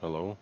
Hello?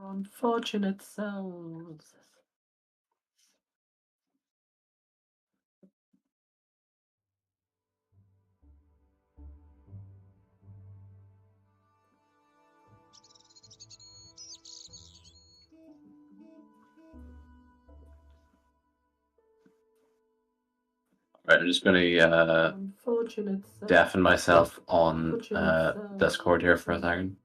Unfortunate sounds. Right, I'm just gonna Unfortunate sounds. deafen myself on Unfortunate sounds. Discord here for a second.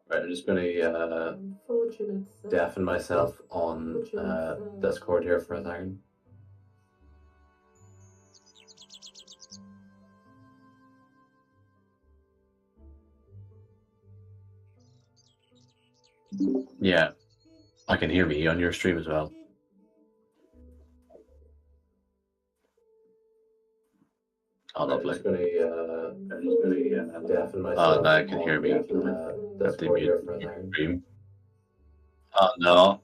Right, I'm just gonna Unfortunate sounds. deafen myself on Discord here for a second. Yeah, I can hear me on your stream as well. Oh, lovely. I'm just gonna deafen myself. Now I can hear me. Have to mute your stream. Oh no.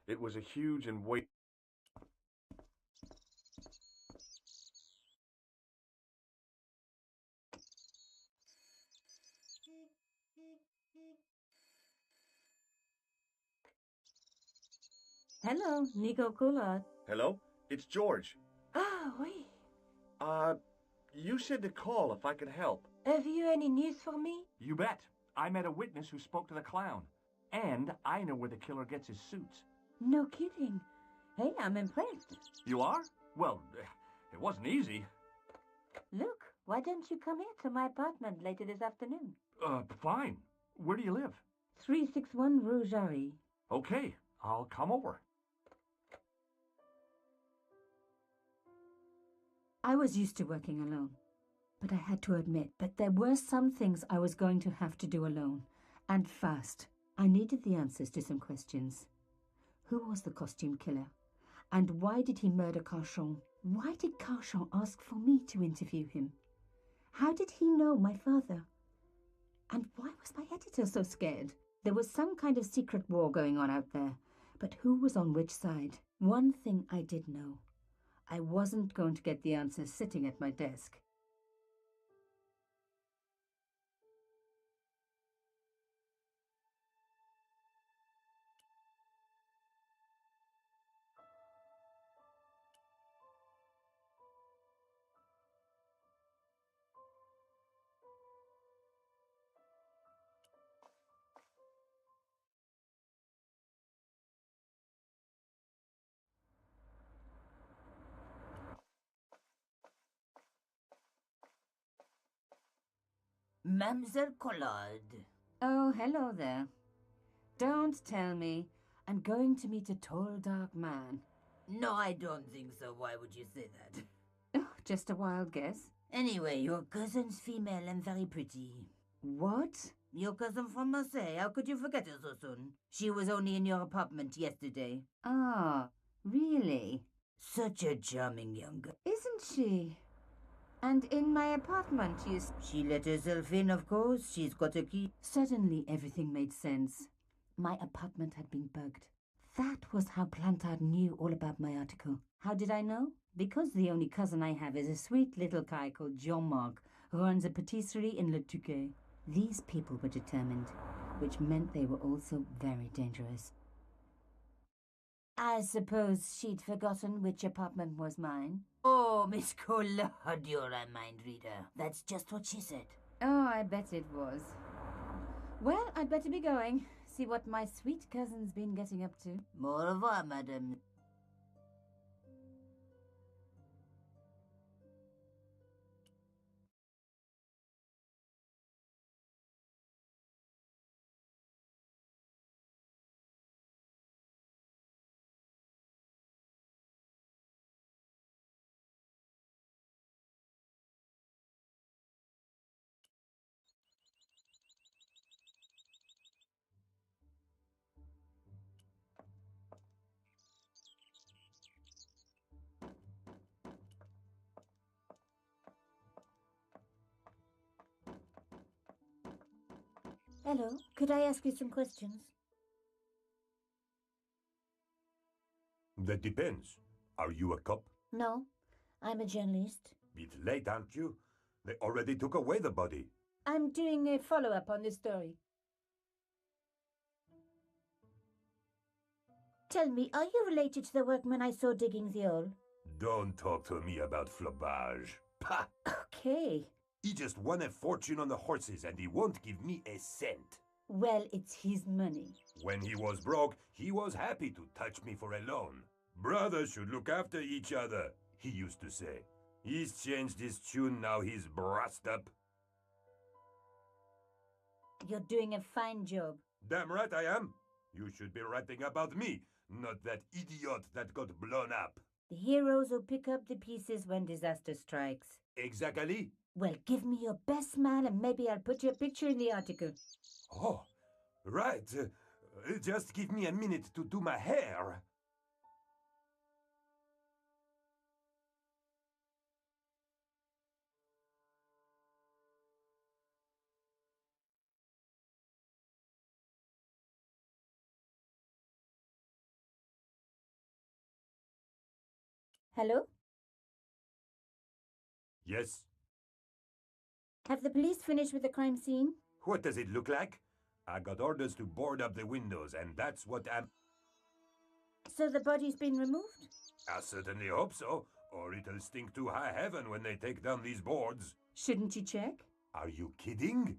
It was a huge and weight. Hello, Nico Coulard. Hello? It's George. Ah, oui. You said to call if I could help. Have you any news for me? You bet. I met a witness who spoke to the clown. And I know where the killer gets his suits. No kidding. Hey, I'm impressed. You are? Well, it wasn't easy. Look, why don't you come here to my apartment later this afternoon? Fine. Where do you live? 361 Rue Jarry. Okay, I'll come over. I was used to working alone, but I had to admit that there were some things I was going to have to do alone, and fast. I needed the answers to some questions. Who was the costume killer? And why did he murder Carchon? Why did Carchon ask for me to interview him? How did he know my father? And why was my editor so scared? There was some kind of secret war going on out there, but who was on which side? One thing I did know. I wasn't going to get the answers sitting at my desk. Mademoiselle Collard. Oh, hello there. Don't tell me. I'm going to meet a tall, dark man. No, I don't think so. Why would you say that? Oh, just a wild guess. Anyway, your cousin's female and very pretty. What? Your cousin from Marseille. How could you forget her so soon? She was only in your apartment yesterday. Ah, really? Such a charming young girl. Isn't she? And in my apartment, She let herself in, of course. She's got a key. Suddenly everything made sense. My apartment had been bugged. That was how Plantard knew all about my article. How did I know? Because the only cousin I have is a sweet little guy called Jean-Marc, who runs a patisserie in Le Touquet. These people were determined, which meant they were also very dangerous. I suppose she'd forgotten which apartment was mine. Oh, Miss Collard, you're a mind reader. That's just what she said. Oh, I bet it was. Well, I'd better be going. See what my sweet cousin's been getting up to. Au revoir, madame. Hello, could I ask you some questions? That depends. Are you a cop? No, I'm a journalist. It's late, aren't you? They already took away the body. I'm doing a follow-up on this story. Tell me, are you related to the workman I saw digging the hole? Don't talk to me about flobage. Pah! Okay. He just won a fortune on the horses and he won't give me a cent. Well, it's his money. When he was broke, he was happy to touch me for a loan. Brothers should look after each other, he used to say. He's changed his tune now, he's brassed up. You're doing a fine job. Damn right I am. You should be writing about me, not that idiot that got blown up. The heroes who pick up the pieces when disaster strikes. Exactly. Well, give me your best smile and maybe I'll put your picture in the article. Oh, right. Just give me a minute to do my hair. Hello? Yes? Have the police finished with the crime scene? What does it look like? I got orders to board up the windows, and that's what I'm... So the body's been removed? I certainly hope so, or it'll stink to high heaven when they take down these boards. Shouldn't you check? Are you kidding?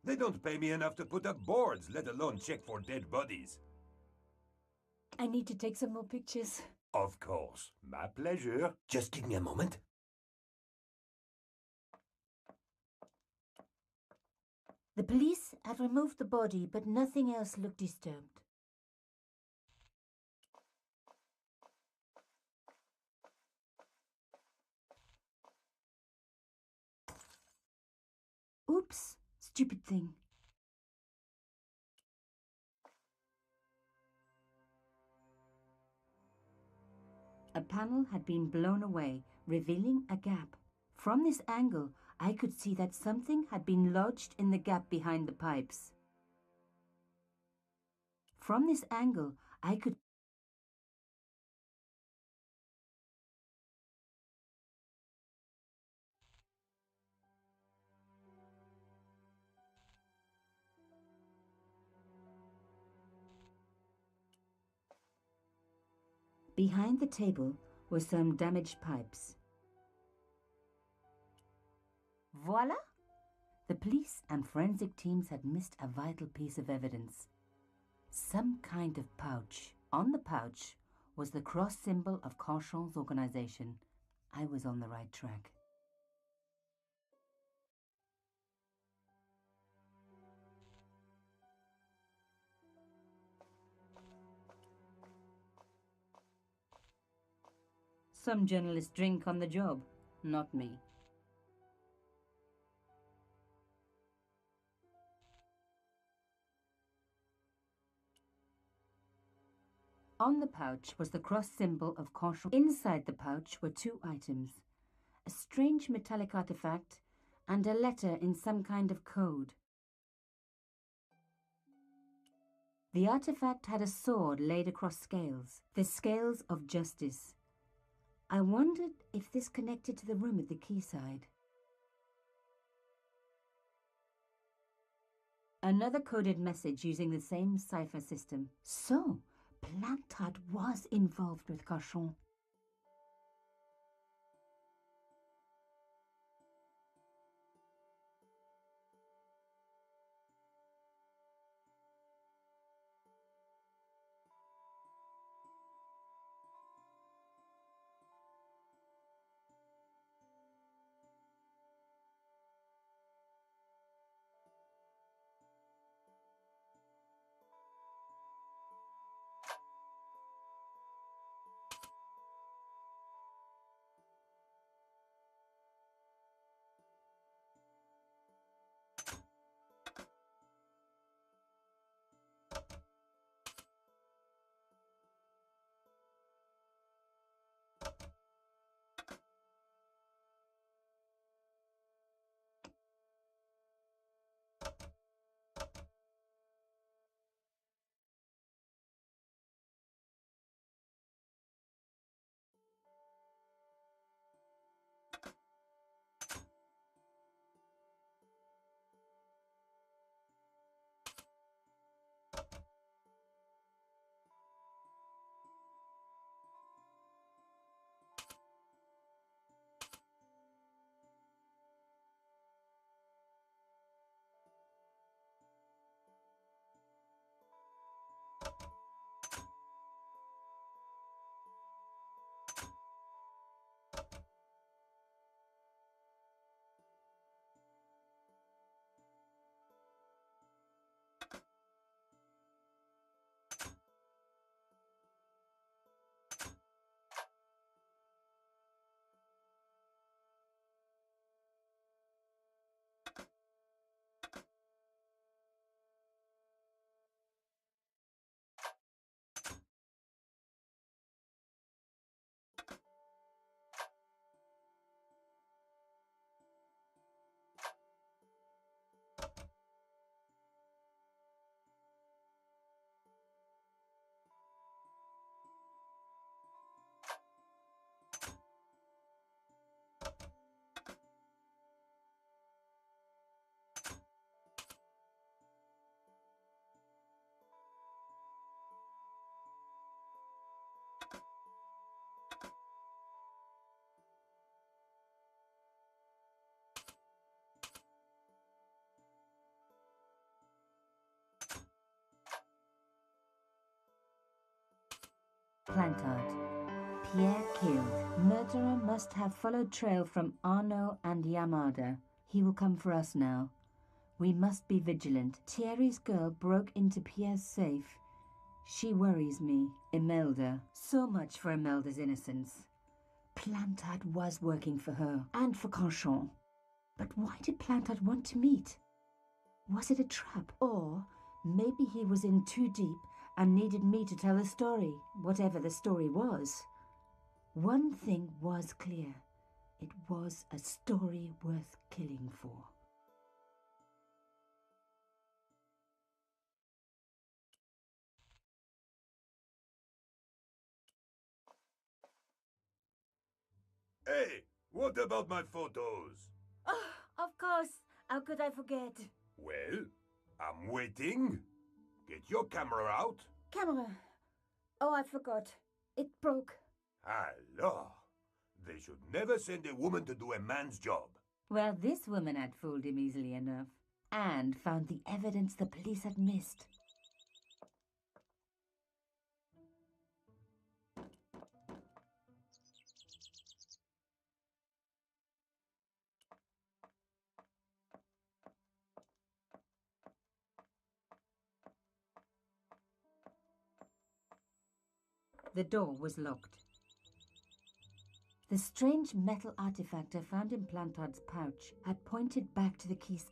They don't pay me enough to put up boards, let alone check for dead bodies. I need to take some more pictures. Of course. My pleasure. Just give me a moment. The police had removed the body, but nothing else looked disturbed. Oops, stupid thing. A panel had been blown away, revealing a gap. From this angle, I could see that something had been lodged in the gap behind the pipes. From this angle, I could... Behind the table were some damaged pipes. Voila! The police and forensic teams had missed a vital piece of evidence. Some kind of pouch. On the pouch was the cross symbol of Cochon's organization. I was on the right track. Some journalists drink on the job, not me. On the pouch was the cross symbol of Cochon. Inside the pouch were two items, a strange metallic artifact and a letter in some kind of code. The artifact had a sword laid across scales, the scales of justice. I wondered if this connected to the room at the quayside. Another coded message using the same cipher system. So, Plantard was involved with Cochon. Plantard. Pierre killed. Murderer must have followed trail from Arnaud and Yamada. He will come for us now. We must be vigilant. Thierry's girl broke into Pierre's safe. She worries me. Imelda. So much for Imelda's innocence. Plantard was working for her, and for Canchon. But why did Plantard want to meet? Was it a trap? Or maybe he was in too deep and needed me to tell a story, whatever the story was. One thing was clear. It was a story worth killing for. Hey, what about my photos? Oh, of course. How could I forget? Well, I'm waiting. Get your camera out. Camera. Oh, I forgot. It broke. Alors, they should never send a woman to do a man's job. Well, this woman had fooled him easily enough, and found the evidence the police had missed. The door was locked. The strange metal artifact I found in Plantard's pouch had pointed back to the keys.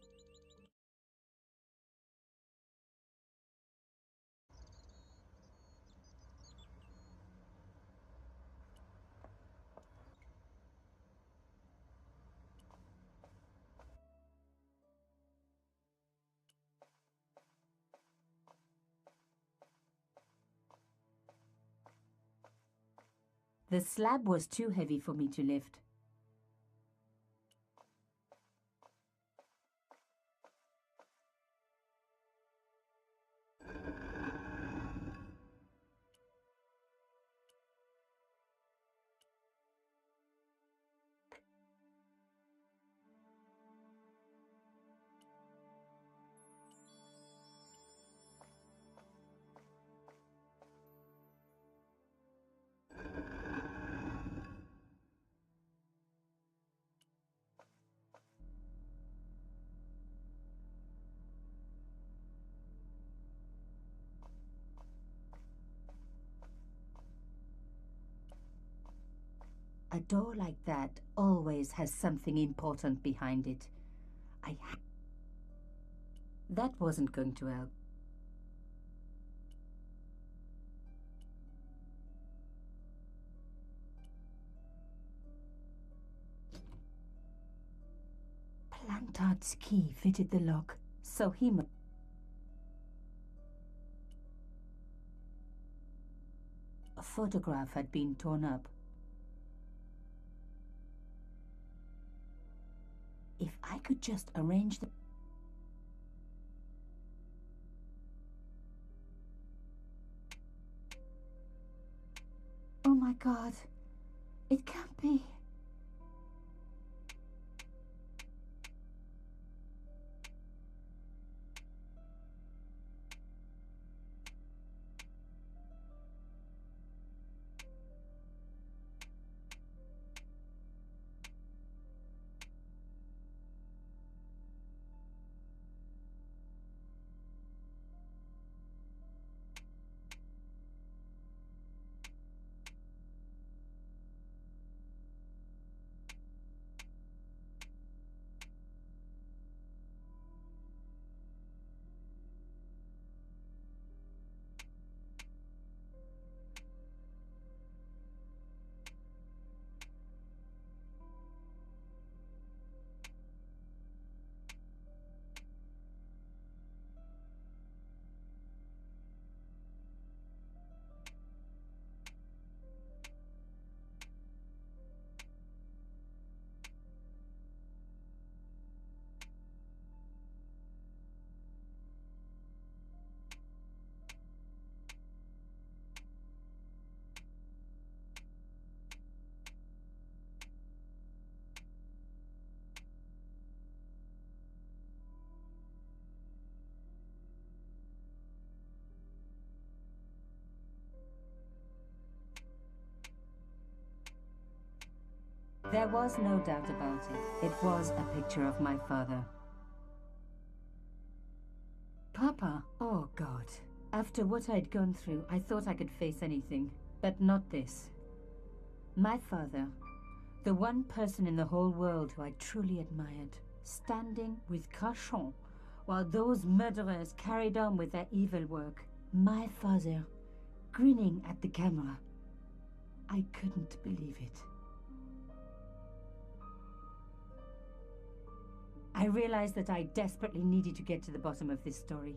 The slab was too heavy for me to lift. A door like that always has something important behind it. That wasn't going to help. Plantard's key fitted the lock, so he must. A photograph had been torn up. If I could just arrange the... Oh my God, it can't be. There was no doubt about it. It was a picture of my father. Papa, oh God. After what I'd gone through, I thought I could face anything, but not this. My father, the one person in the whole world who I truly admired, standing with Crachon while those murderers carried on with their evil work. My father, grinning at the camera. I couldn't believe it. I realized that I desperately needed to get to the bottom of this story,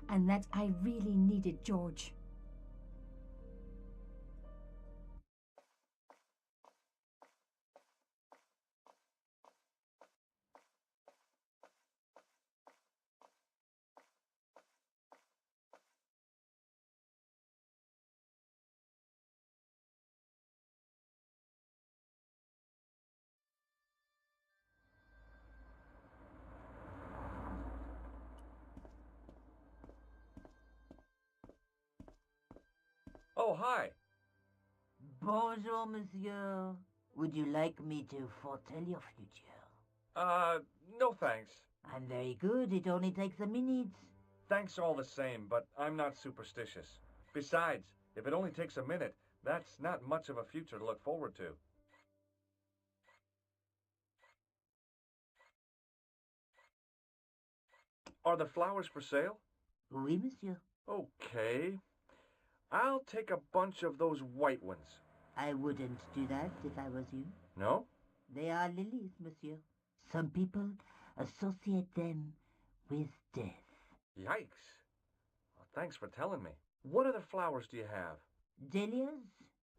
and that I really needed George. Oh, hi. Bonjour, monsieur. Would you like me to foretell your future? No thanks. I'm very good. It only takes a minute. Thanks all the same, but I'm not superstitious. Besides, if it only takes a minute, that's not much of a future to look forward to. Are the flowers for sale? Oui, monsieur. Okay. I'll take a bunch of those white ones. I wouldn't do that if I was you. No? They are lilies, monsieur. Some people associate them with death. Yikes. Well, thanks for telling me. What other flowers do you have? Dahlias?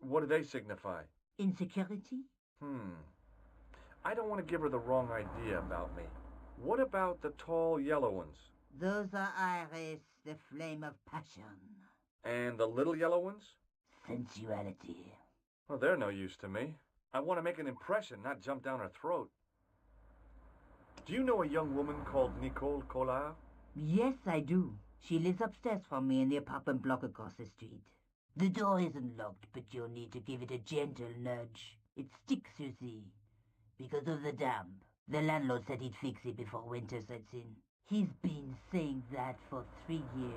What do they signify? Insecurity? I don't want to give her the wrong idea about me. What about the tall yellow ones? Those are iris, the flame of passion. And the little yellow ones? Sensuality. Well, they're no use to me. I want to make an impression, not jump down her throat. Do you know a young woman called Nicole Collard? Yes, I do. She lives upstairs from me in the apartment block across the street. The door isn't locked, but you'll need to give it a gentle nudge. It sticks, you see, because of the damp. The landlord said he'd fix it before winter sets in. He's been saying that for 3 years.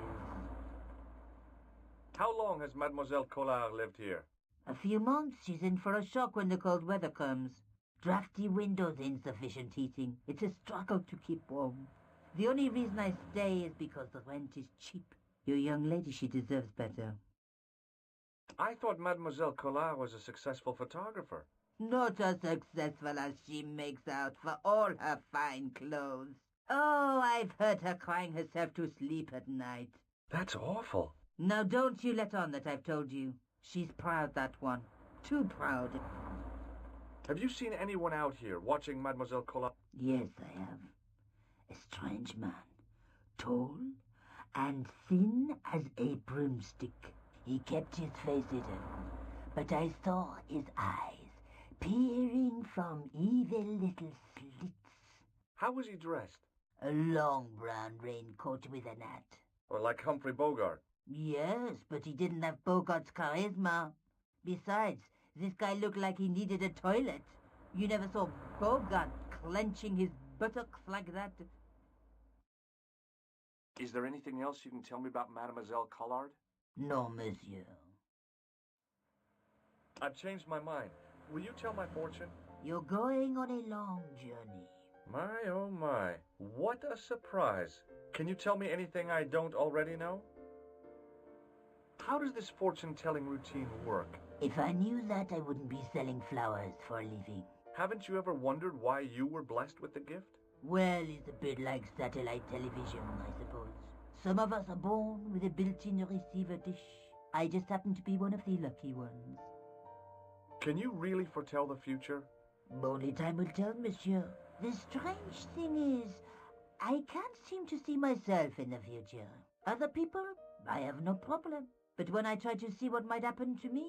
How long has Mademoiselle Collard lived here? A few months. She's in for a shock when the cold weather comes. Drafty windows, insufficient heating. It's a struggle to keep warm. The only reason I stay is because the rent is cheap. Your young lady, she deserves better. I thought Mademoiselle Collard was a successful photographer. Not as successful as she makes out for all her fine clothes. Oh, I've heard her crying herself to sleep at night. That's awful. Now don't you let on that I've told you. She's proud, that one. Too proud. Have you seen anyone out here watching Mademoiselle Collard? Yes, I have. A strange man. Tall and thin as a broomstick. He kept his face hidden, but I saw his eyes peering from evil little slits. How was he dressed? A long brown raincoat with a hat. Or like Humphrey Bogart? Yes, but he didn't have Bogart's charisma. Besides, this guy looked like he needed a toilet. You never saw Bogart clenching his buttocks like that. Is there anything else you can tell me about Mademoiselle Collard? No, monsieur. I've changed my mind. Will you tell my fortune? You're going on a long journey. My, oh my. What a surprise. Can you tell me anything I don't already know? How does this fortune-telling routine work? If I knew that, I wouldn't be selling flowers for a living. Haven't you ever wondered why you were blessed with the gift? Well, it's a bit like satellite television, I suppose. Some of us are born with a built-in receiver dish. I just happen to be one of the lucky ones. Can you really foretell the future? Only time will tell, monsieur. The strange thing is, I can't seem to see myself in the future. Other people, I have no problem. But when I try to see what might happen to me,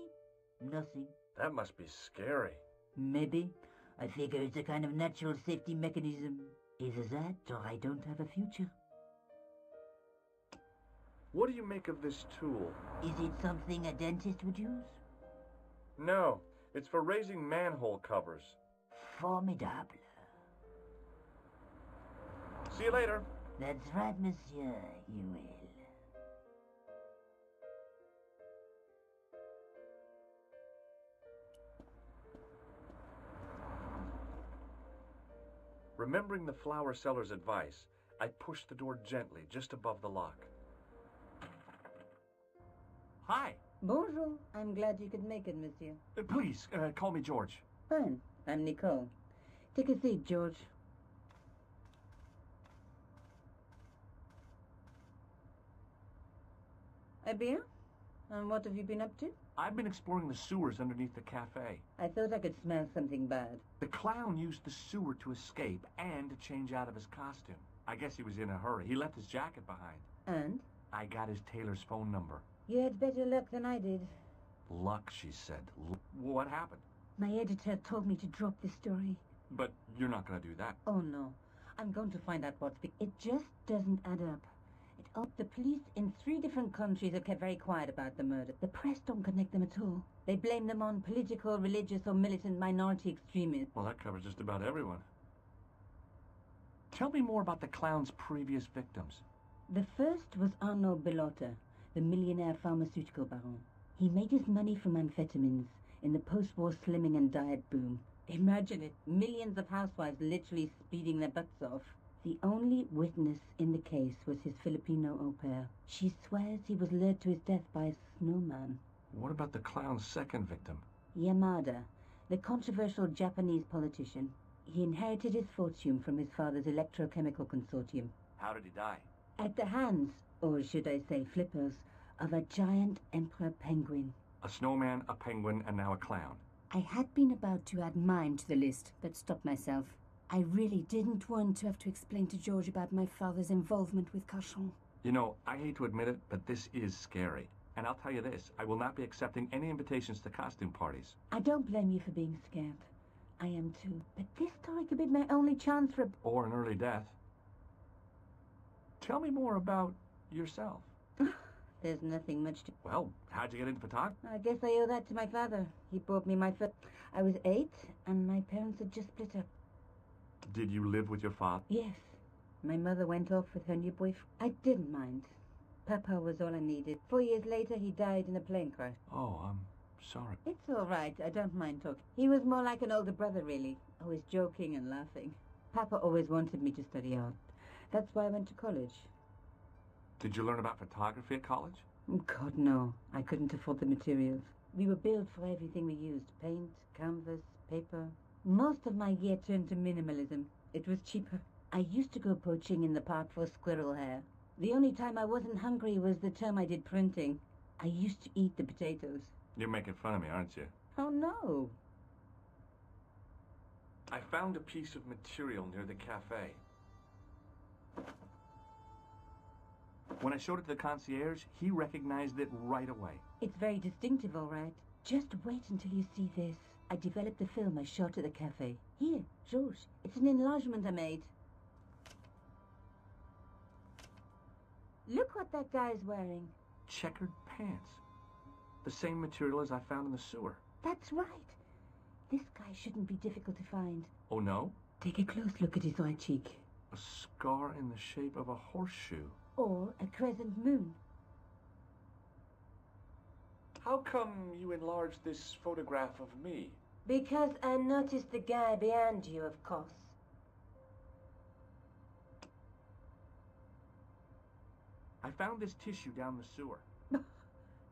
nothing. That must be scary. Maybe. I figure it's a kind of natural safety mechanism. Either that, or I don't have a future. What do you make of this tool? Is it something a dentist would use? No, it's for raising manhole covers. Formidable. See you later. That's right, monsieur, you will. Remembering the flower seller's advice, I pushed the door gently just above the lock. Hi. Bonjour. I'm glad you could make it, monsieur. Please, call me George. Fine. I'm Nicole. Take a seat, George. Eh bien? And what have you been up to? I've been exploring the sewers underneath the cafe. I thought I could smell something bad. The clown used the sewer to escape and to change out of his costume. I guess he was in a hurry. He left his jacket behind. And? I got his tailor's phone number. You had better luck than I did. Luck, she said. What happened? My editor told me to drop this story. But you're not going to do that. Oh, no. I'm going to find out what's... It just doesn't add up. The police in 3 different countries have kept very quiet about the murder. The press don't connect them at all. They blame them on political, religious, or militant minority extremists. Well, that covers just about everyone. Tell me more about the clown's previous victims. The first was Arnaud Bellotta, the millionaire pharmaceutical baron. He made his money from amphetamines in the post-war slimming and diet boom. Imagine it, millions of housewives literally speeding their butts off. The only witness in the case was his Filipino au pair. She swears he was lured to his death by a snowman. What about the clown's second victim? Yamada, the controversial Japanese politician. He inherited his fortune from his father's electrochemical consortium. How did he die? At the hands, or should I say flippers, of a giant emperor penguin. A snowman, a penguin, and now a clown. I had been about to add mine to the list, but stopped myself. I really didn't want to have to explain to George about my father's involvement with Cachon. You know, I hate to admit it, but this is scary. And I'll tell you this, I will not be accepting any invitations to costume parties. I don't blame you for being scared. I am too. But this story could be my only chance for Or an early death. Tell me more about yourself. There's nothing much to... Well, how'd you get into photography? I guess I owe that to my father. He bought me my first... I was 8, and my parents had just split up. Did you live with your father? Yes. My mother went off with her new boyfriend. I didn't mind. Papa was all I needed. 4 years later, he died in a plane crash. Oh, I'm sorry. It's all right. I don't mind talking. He was more like an older brother, really. Always joking and laughing. Papa always wanted me to study art. That's why I went to college. Did you learn about photography at college? God, no. I couldn't afford the materials. We were billed for everything we used. Paint, canvas, paper. Most of my year turned to minimalism. It was cheaper. I used to go poaching in the park for squirrel hair. The only time I wasn't hungry was the term I did printing. I used to eat the potatoes. You're making fun of me, aren't you? Oh, no. I found a piece of material near the cafe. When I showed it to the concierge, he recognized it right away. It's very distinctive, all right. Just wait until you see this. I developed a film I shot at the cafe. Here, George. It's an enlargement I made. Look what that guy's wearing. Checkered pants. The same material as I found in the sewer. That's right. This guy shouldn't be difficult to find. Oh, no? Take a close look at his right cheek. A scar in the shape of a horseshoe. Or a crescent moon. How come you enlarged this photograph of me? Because I noticed the guy behind you, of course. I found this tissue down the sewer.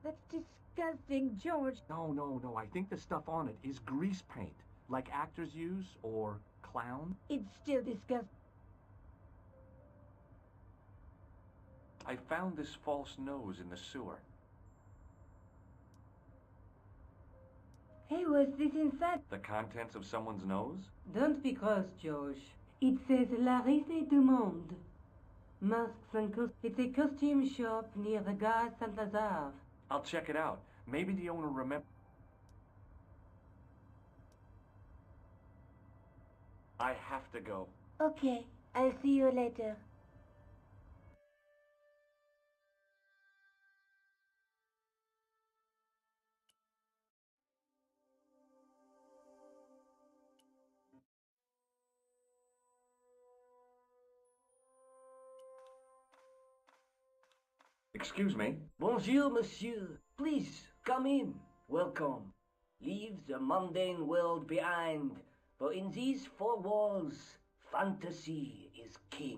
That's disgusting, George. No. I think the stuff on it is grease paint, like actors use, or clown. It's still disgusting. I found this false nose in the sewer. Hey, what's this inside? The contents of someone's nose? Don't be cross, George. It says La Risée du Monde. Masks and costumes. It's a costume shop near the Gare Saint-Lazare. I'll check it out. Maybe the owner remembers. I have to go. Okay, I'll see you later. Excuse me. Bonjour, monsieur. Please, come in. Welcome. Leave the mundane world behind, for in these four walls, fantasy is king.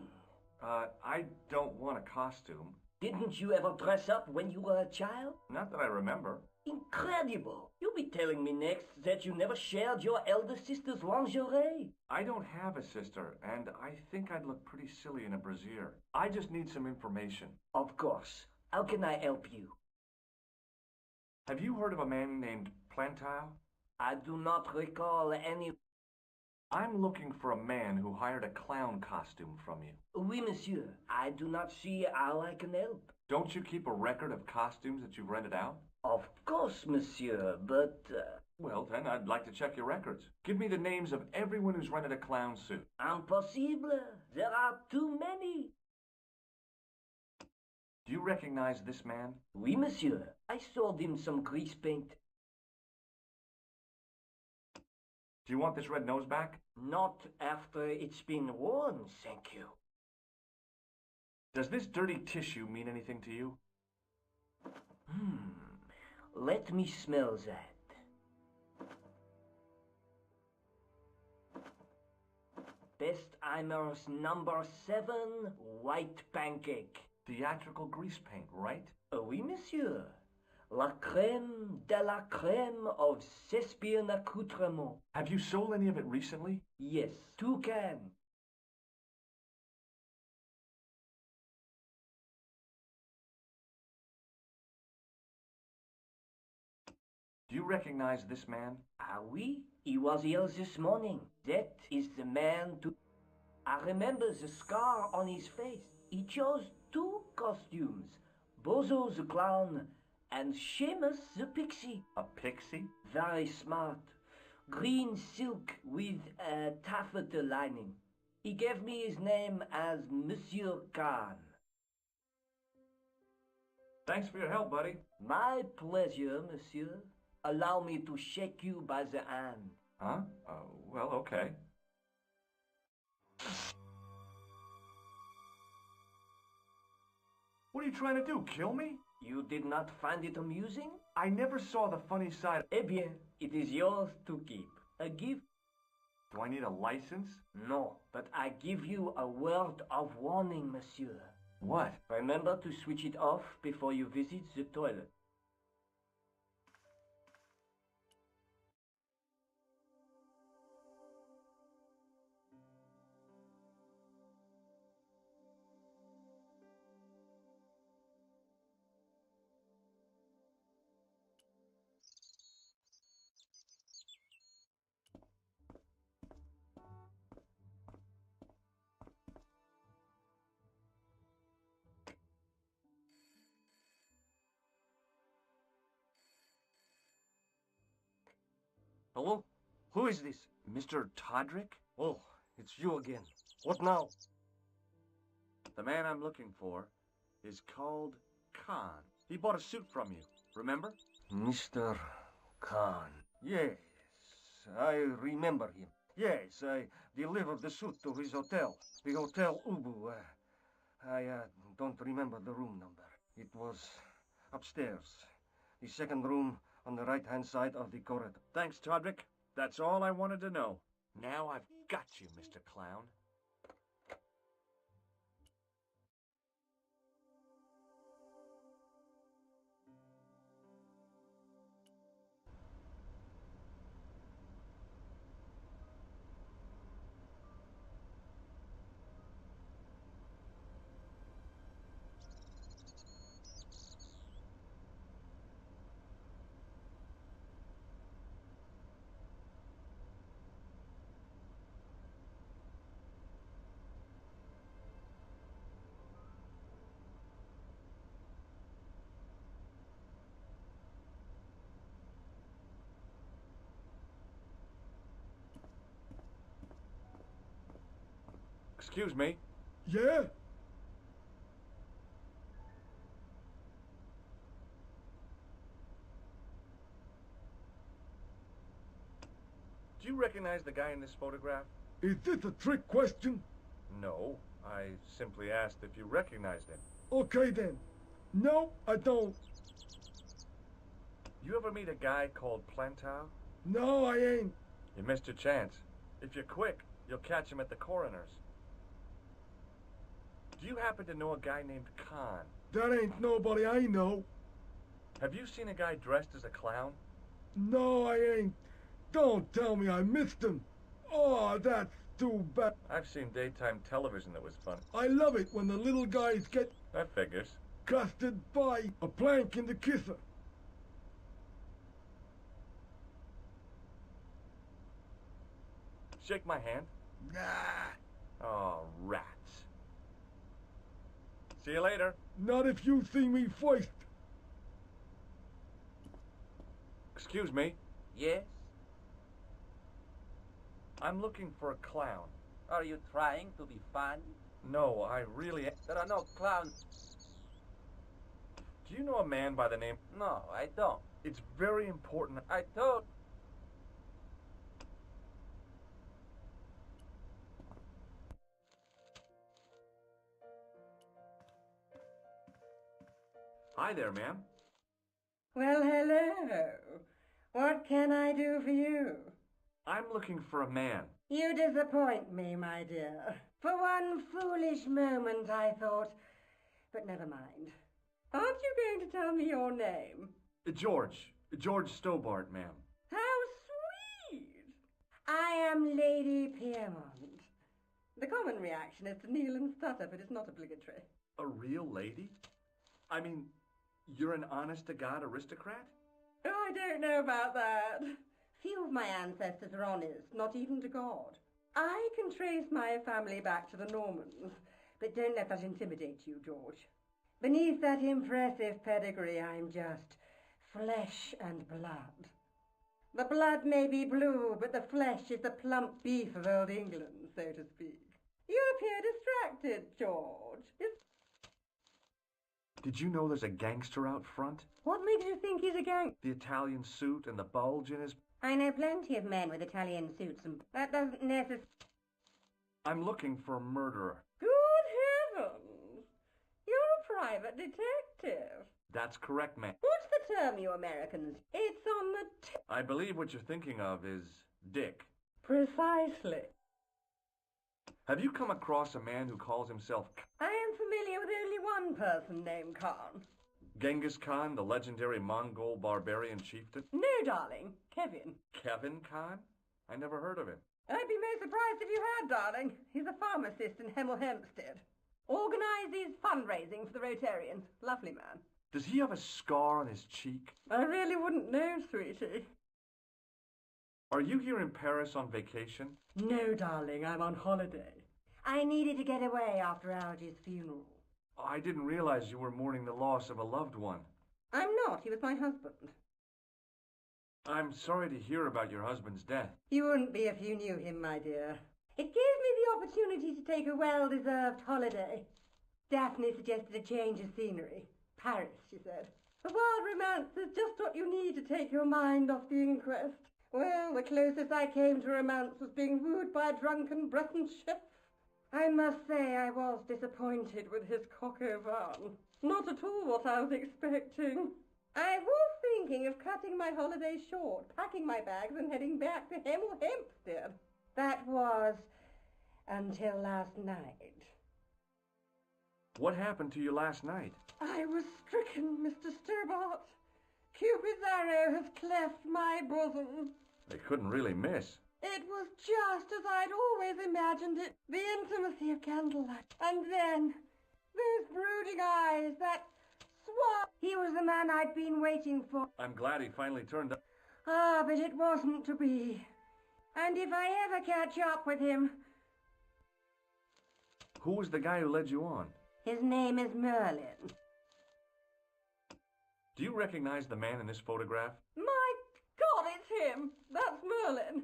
I don't want a costume. Didn't you ever dress up when you were a child? Not that I remember. Incredible! You'll be telling me next that you never shared your elder sister's lingerie. I don't have a sister, and I think I'd look pretty silly in a brassiere. I just need some information. Of course. How can I help you? Have you heard of a man named Plantile? I do not recall any... I'm looking for a man who hired a clown costume from you. Oui, monsieur. I do not see how I can help. Don't you keep a record of costumes that you've rented out? Of course, monsieur, but... Well, then, I'd like to check your records. Give me the names of everyone who's rented a clown suit. Impossible. There are too many. Do you recognize this man? Oui, monsieur. I sold him some grease paint. Do you want this red nose back? Not after it's been worn, thank you. Does this dirty tissue mean anything to you? Let me smell that. Bestheimer's number 7 white pancake. Theatrical grease paint, right? Oui, monsieur. La crème de la crème of Thespian accoutrement. Have you sold any of it recently? Yes, 2 cans. Do you recognize this man? Ah oui, he was here this morning. That is the man to... I remember the scar on his face. He chose 2 costumes. Bozo the clown and Seamus the pixie. A pixie? Very smart. Green silk with a taffeta lining. He gave me his name as Monsieur Khan. Thanks for your help, buddy. My pleasure, monsieur. Allow me to shake you by the hand. Huh? Well, okay. What are you trying to do, kill me? You did not find it amusing? I never saw the funny side. Eh bien, it is yours to keep. A gift? Do I need a license? No, but I give you a word of warning, monsieur. What? Remember to switch it off before you visit the toilet. Hello? Who is this? Mr. Todrick? Oh, it's you again. What now? The man I'm looking for is called Khan. He bought a suit from you, remember? Mr. Khan. Yes, I remember him. Yes, I delivered the suit to his hotel. The Hotel Ubu. I don't remember the room number. It was upstairs. The second room on the right-hand side of the corridor. Thanks, Todrick. That's all I wanted to know. Now I've got you, Mr. Clown. Excuse me. Yeah? Do you recognize the guy in this photograph? Is this a trick question? No. I simply asked if you recognized him. Okay then. No, I don't. You ever meet a guy called Plantow? No, I ain't. You missed your chance. If you're quick, you'll catch him at the coroner's. Do you happen to know a guy named Khan? That ain't nobody I know. Have you seen a guy dressed as a clown? No, I ain't. Don't tell me I missed him. Oh, that's too bad. I've seen daytime television that was fun. I love it when the little guys get That figures. casted by a plank in the kisser. Shake my hand. Nah, Oh, rats. See you later. not if you see me first. Excuse me. Yes? I'm looking for a clown. Are you trying to be funny? No, I really... There are no clowns. Do you know a man by the name... No, I don't. It's very important. I told... Hi there, ma'am. Well, hello. What can I do for you? I'm looking for a man. You disappoint me, my dear. For one foolish moment I thought... But never mind. Aren't you going to tell me your name? George. George Stobart, ma'am. How sweet! I am Lady Piermont. The common reaction is to kneel and stutter, but it's not obligatory. A real lady? I mean, you're an honest-to-God aristocrat? Oh, I don't know about that. Few of my ancestors are honest, not even to God. I can trace my family back to the Normans, but don't let that intimidate you, George. Beneath that impressive pedigree, I'm just flesh and blood. The blood may be blue, but the flesh is the plump beef of old England, so to speak. You appear distracted, George. Did you know there's a gangster out front? What makes you think he's a gang? The Italian suit and the bulge in his... I know plenty of men with Italian suits, and that doesn't necessarily... I'm looking for a murderer. Good heavens! You're a private detective. That's correct, ma'am. What's the term, you Americans? It's on the tip. I believe what you're thinking of is Dick. Precisely. Have you come across a man who calls himself I am familiar with only one person named Khan. Genghis Khan, the legendary Mongol barbarian chieftain? No, darling. Kevin. Kevin Khan? I never heard of him. I'd be most surprised if you had, darling. He's a pharmacist in Hemel Hempstead. Organises fundraising for the Rotarians. Lovely man. Does he have a scar on his cheek? I really wouldn't know, sweetie. Are you here in Paris on vacation? No, darling, I'm on holiday. I needed to get away after Algy's funeral. I didn't realize you were mourning the loss of a loved one. I'm not. He was my husband. I'm sorry to hear about your husband's death. You wouldn't be if you knew him, my dear. It gave me the opportunity to take a well-deserved holiday. Daphne suggested a change of scenery. Paris, she said. A wild romance is just what you need to take your mind off the inquest. Well, the closest I came to romance was being wooed by a drunken Breton chef. I must say I was disappointed with his coq au vin. Not at all what I was expecting. I was thinking of cutting my holiday short, packing my bags and heading back to Hemel Hempstead. That was until last night. What happened to you last night? I was stricken, Mr. Stobart. Cupid's arrow has cleft my bosom. They couldn't really miss. It was just as I'd always imagined it, the intimacy of candlelight. And then, those brooding eyes, that swab. He was the man I'd been waiting for. I'm glad he finally turned up. Ah, but it wasn't to be. And if I ever catch up with him... Who was the guy who led you on? His name is Merlin. Do you recognize the man in this photograph? My God, it's him! That's Merlin!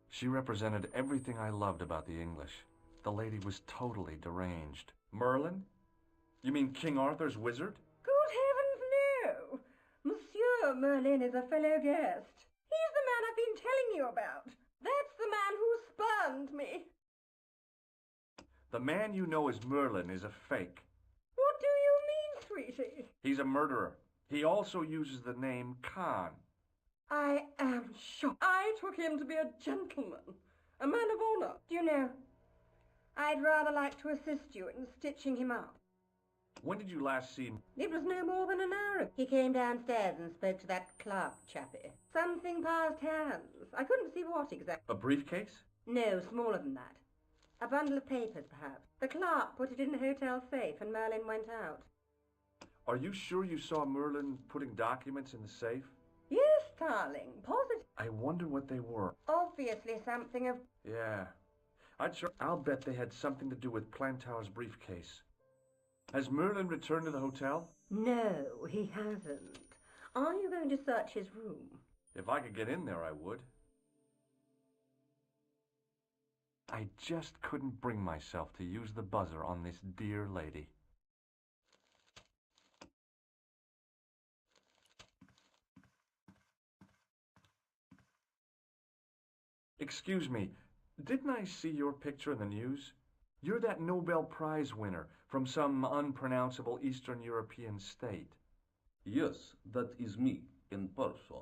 She represented everything I loved about the English. The lady was totally deranged. Merlin? You mean King Arthur's wizard? Good heavens, no! Monsieur Merlin is a fellow guest. He's the man I've been telling you about. That's the man who spurned me. The man you know as Merlin is a fake. What do you mean, sweetie? He's a murderer. He also uses the name Khan. I am shocked. I took him to be a gentleman, a man of honor. Do you know, I'd rather like to assist you in stitching him up. When did you last see him? It was no more than an hour ago. He came downstairs and spoke to that Clark chappie. Something passed hands. I couldn't see what exactly. A briefcase? No, smaller than that. A bundle of papers, perhaps. The clerk put it in the hotel safe and Merlin went out. Are you sure you saw Merlin putting documents in the safe? Yes, darling, positive. I wonder what they were. Obviously something of... Yeah. I'll bet they had something to do with Plantow's briefcase. Has Merlin returned to the hotel? No, he hasn't. Are you going to search his room? If I could get in there, I would. I just couldn't bring myself to use the buzzer on this dear lady. Excuse me, didn't I see your picture in the news? You're that Nobel Prize winner from some unpronounceable Eastern European state. Yes, that is me, in person.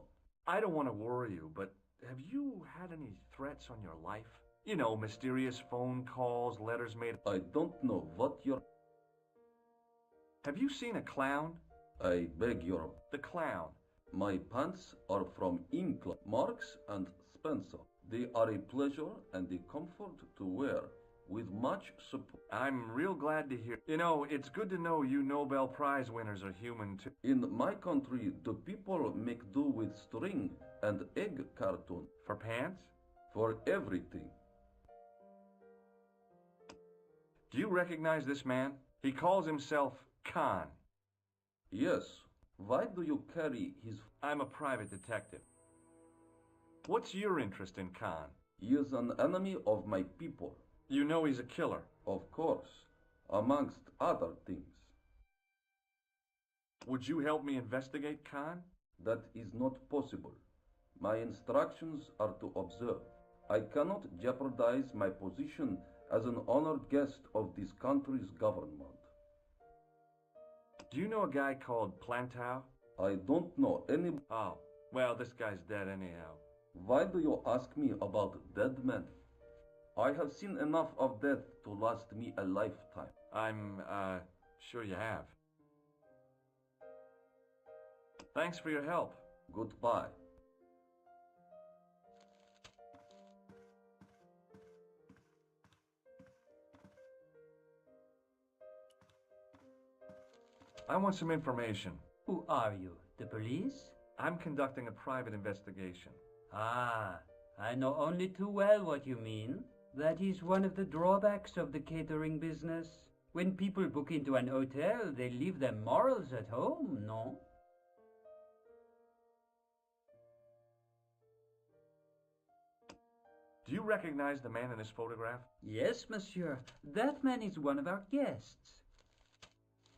I don't want to worry you, but have you had any threats on your life? You know, mysterious phone calls, letters made... I don't know what you're... Have you seen a clown? I beg your... The clown. My pants are from England, Marks and Spencer. They are a pleasure and a comfort to wear, with much support. I'm real glad to hear. You know, it's good to know you Nobel Prize winners are human too. In my country, the people make do with string and egg cartoon. For pants? For everything. Do you recognize this man? He calls himself Khan. Yes. Why do you carry his... I'm a private detective. What's your interest in Khan? He is an enemy of my people. You know he's a killer. Of course. Amongst other things. Would you help me investigate Khan? That is not possible. My instructions are to observe. I cannot jeopardize my position as an honored guest of this country's government. Do you know a guy called Plantow? I don't know any... Oh, well, this guy's dead anyhow. Why do you ask me about dead men? I have seen enough of death to last me a lifetime. I'm, sure you have. Thanks for your help. Goodbye. I want some information. Who are you? The police? I'm conducting a private investigation. Ah, I know only too well what you mean. That is one of the drawbacks of the catering business. When people book into an hotel, they leave their morals at home, no? Do you recognize the man in this photograph? Yes, monsieur. That man is one of our guests.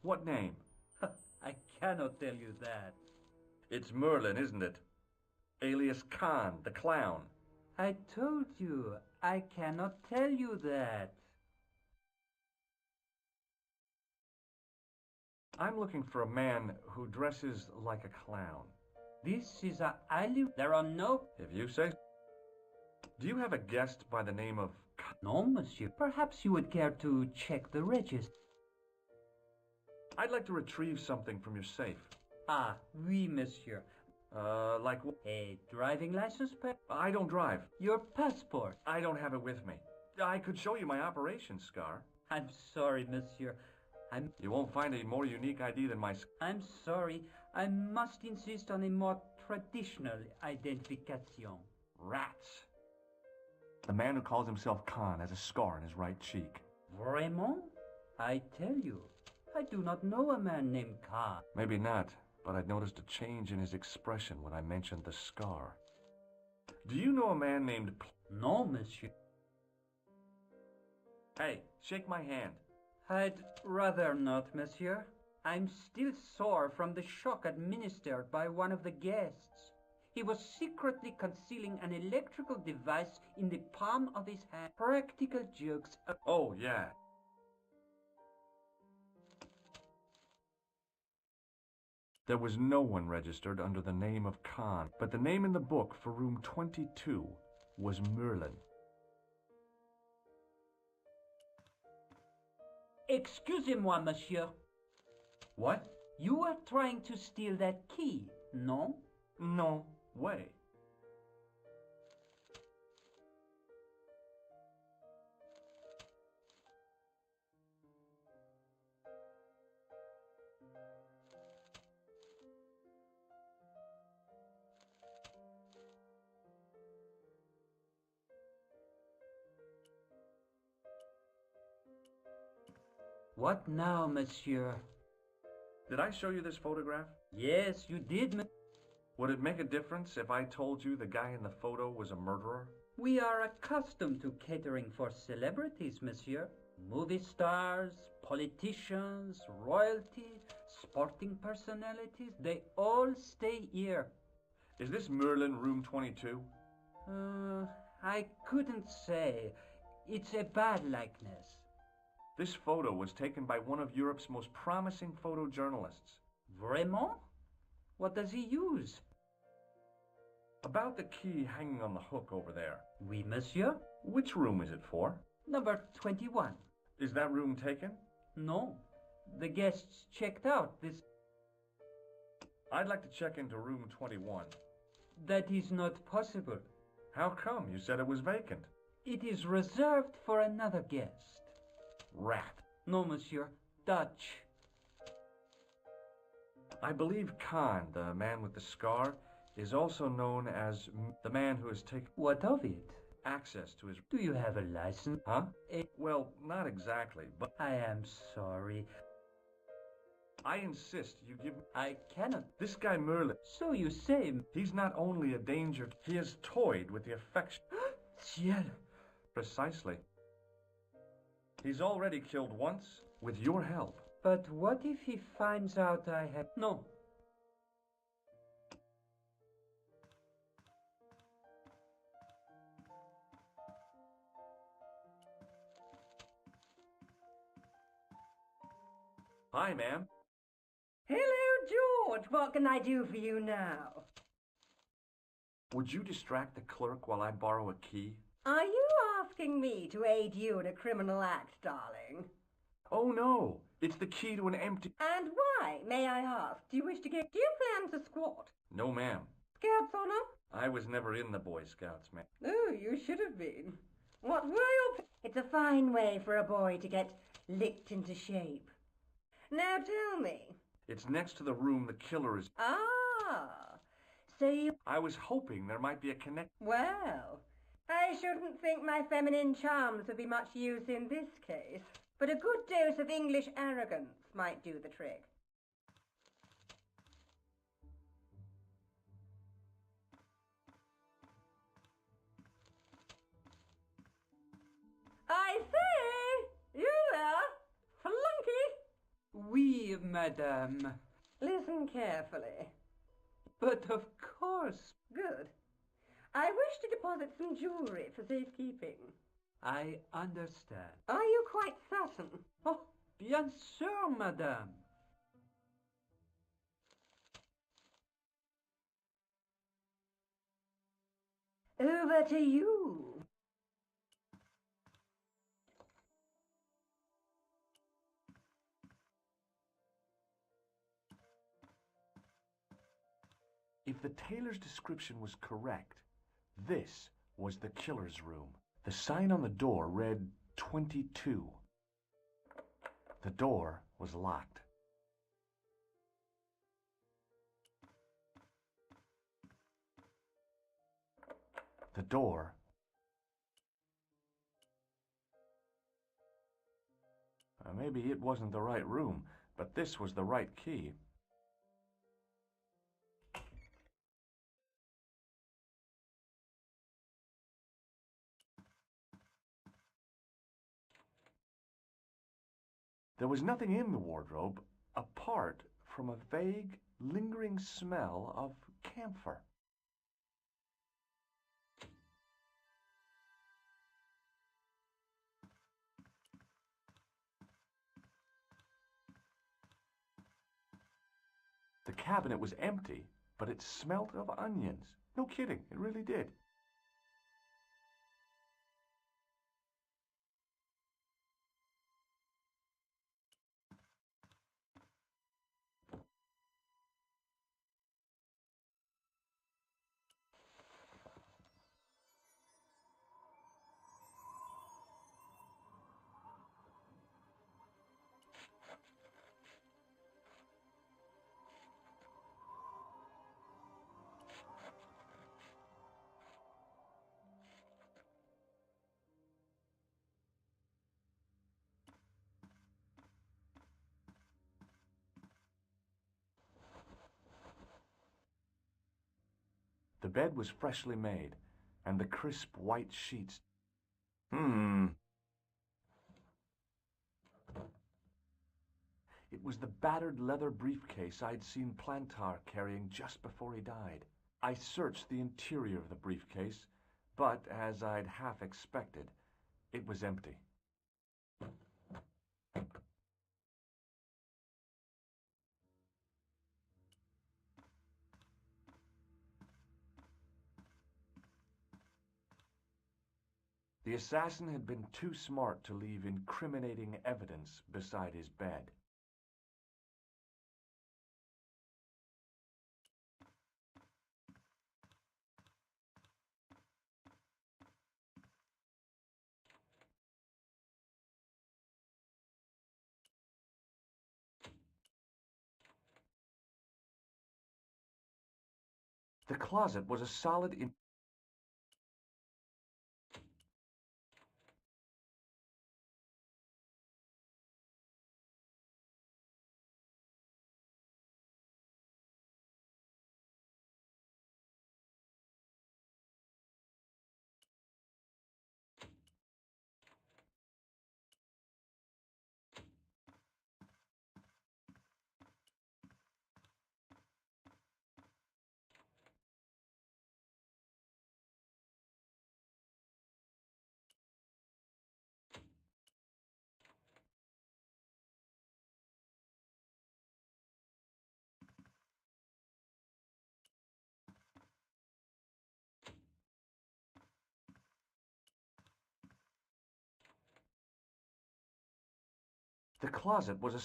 What name? I cannot tell you that. It's Merlin, isn't it? Alias Khan, the clown. I told you, I cannot tell you that. I'm looking for a man who dresses like a clown. This is a highly... There are no... If you say... Do you have a guest by the name of... No, monsieur. Perhaps you would care to check the register. I'd like to retrieve something from your safe. Ah, oui, monsieur. Like... A driving license, I don't drive. Your passport? I don't have it with me. I could show you my operation scar. I'm sorry, monsieur. You won't find a more unique ID than my... I'm sorry. I must insist on a more traditional identification. Rats. The man who calls himself Khan has a scar on his right cheek. Vraiment? I tell you, I do not know a man named Khan. Maybe not, but I'd noticed a change in his expression when I mentioned the scar. Do you know a man named... No, monsieur. Hey, shake my hand. I'd rather not, monsieur. I'm still sore from the shock administered by one of the guests. He was secretly concealing an electrical device in the palm of his hand. Practical jokes. Oh, yeah. There was no one registered under the name of Khan, but the name in the book for room 22 was Merlin. Excusez-moi, monsieur. What? You were trying to steal that key, no? No way. What now, monsieur? Did I show you this photograph? Yes, you did. Would it make a difference if I told you the guy in the photo was a murderer? We are accustomed to catering for celebrities, monsieur. Movie stars, politicians, royalty, sporting personalities, they all stay here. Is this Merlin room 22? I couldn't say. It's a bad likeness. This photo was taken by one of Europe's most promising photojournalists. Vraiment? What does he use? About the key hanging on the hook over there. Oui, monsieur. Which room is it for? Number 21. Is that room taken? No. The guests checked out this... I'd like to check into room 21. That is not possible. How come? You said it was vacant. It is reserved for another guest. Rat. No, monsieur. Dutch. I believe Khan, the man with the scar, is also known as the man who has taken... What of it? Access to his... Do you have a license? Huh? Well, not exactly, but... I am sorry. I insist you give... I cannot. This guy Merlin... So you say... He's not only a danger, he has toyed with the affection... Ciel! Precisely. He's already killed once, with your help. But what if he finds out I have... No. Hi, ma'am. Hello, George. What can I do for you now? Would you distract the clerk while I borrow a key? Are you asking me to aid you in a criminal act, darling? Oh, no. It's the key to an empty... And why, may I ask? Do you plan to squat? No, ma'am. Scouts honor? I was never in the Boy Scouts, ma'am. Oh, you should have been. What were your... It's a fine way for a boy to get licked into shape. Now tell me. It's next to the room the killer is... Ah, so you... I was hoping there might be a connect... Well, I shouldn't think my feminine charms would be much use in this case. But a good dose of English arrogance might do the trick. I say! You there! Flunky! Oui, madame. Listen carefully. But of course. Good. I wish to deposit some jewellery for safekeeping. I understand. Are you quite certain? Oh, bien sûr, madame. Over to you. If the tailor's description was correct, this was the killer's room. The sign on the door read 22. The door was locked. The door... maybe it wasn't the right room, but this was the right key. There was nothing in the wardrobe apart from a vague, lingering smell of camphor. The cabinet was empty, but it smelt of onions. No kidding, it really did. The bed was freshly made, and the crisp white sheets. It was the battered leather briefcase I'd seen Plantar carrying just before he died. I searched the interior of the briefcase, but, as I'd half expected, it was empty. The assassin had been too smart to leave incriminating evidence beside his bed. The closet was a solid The closet was a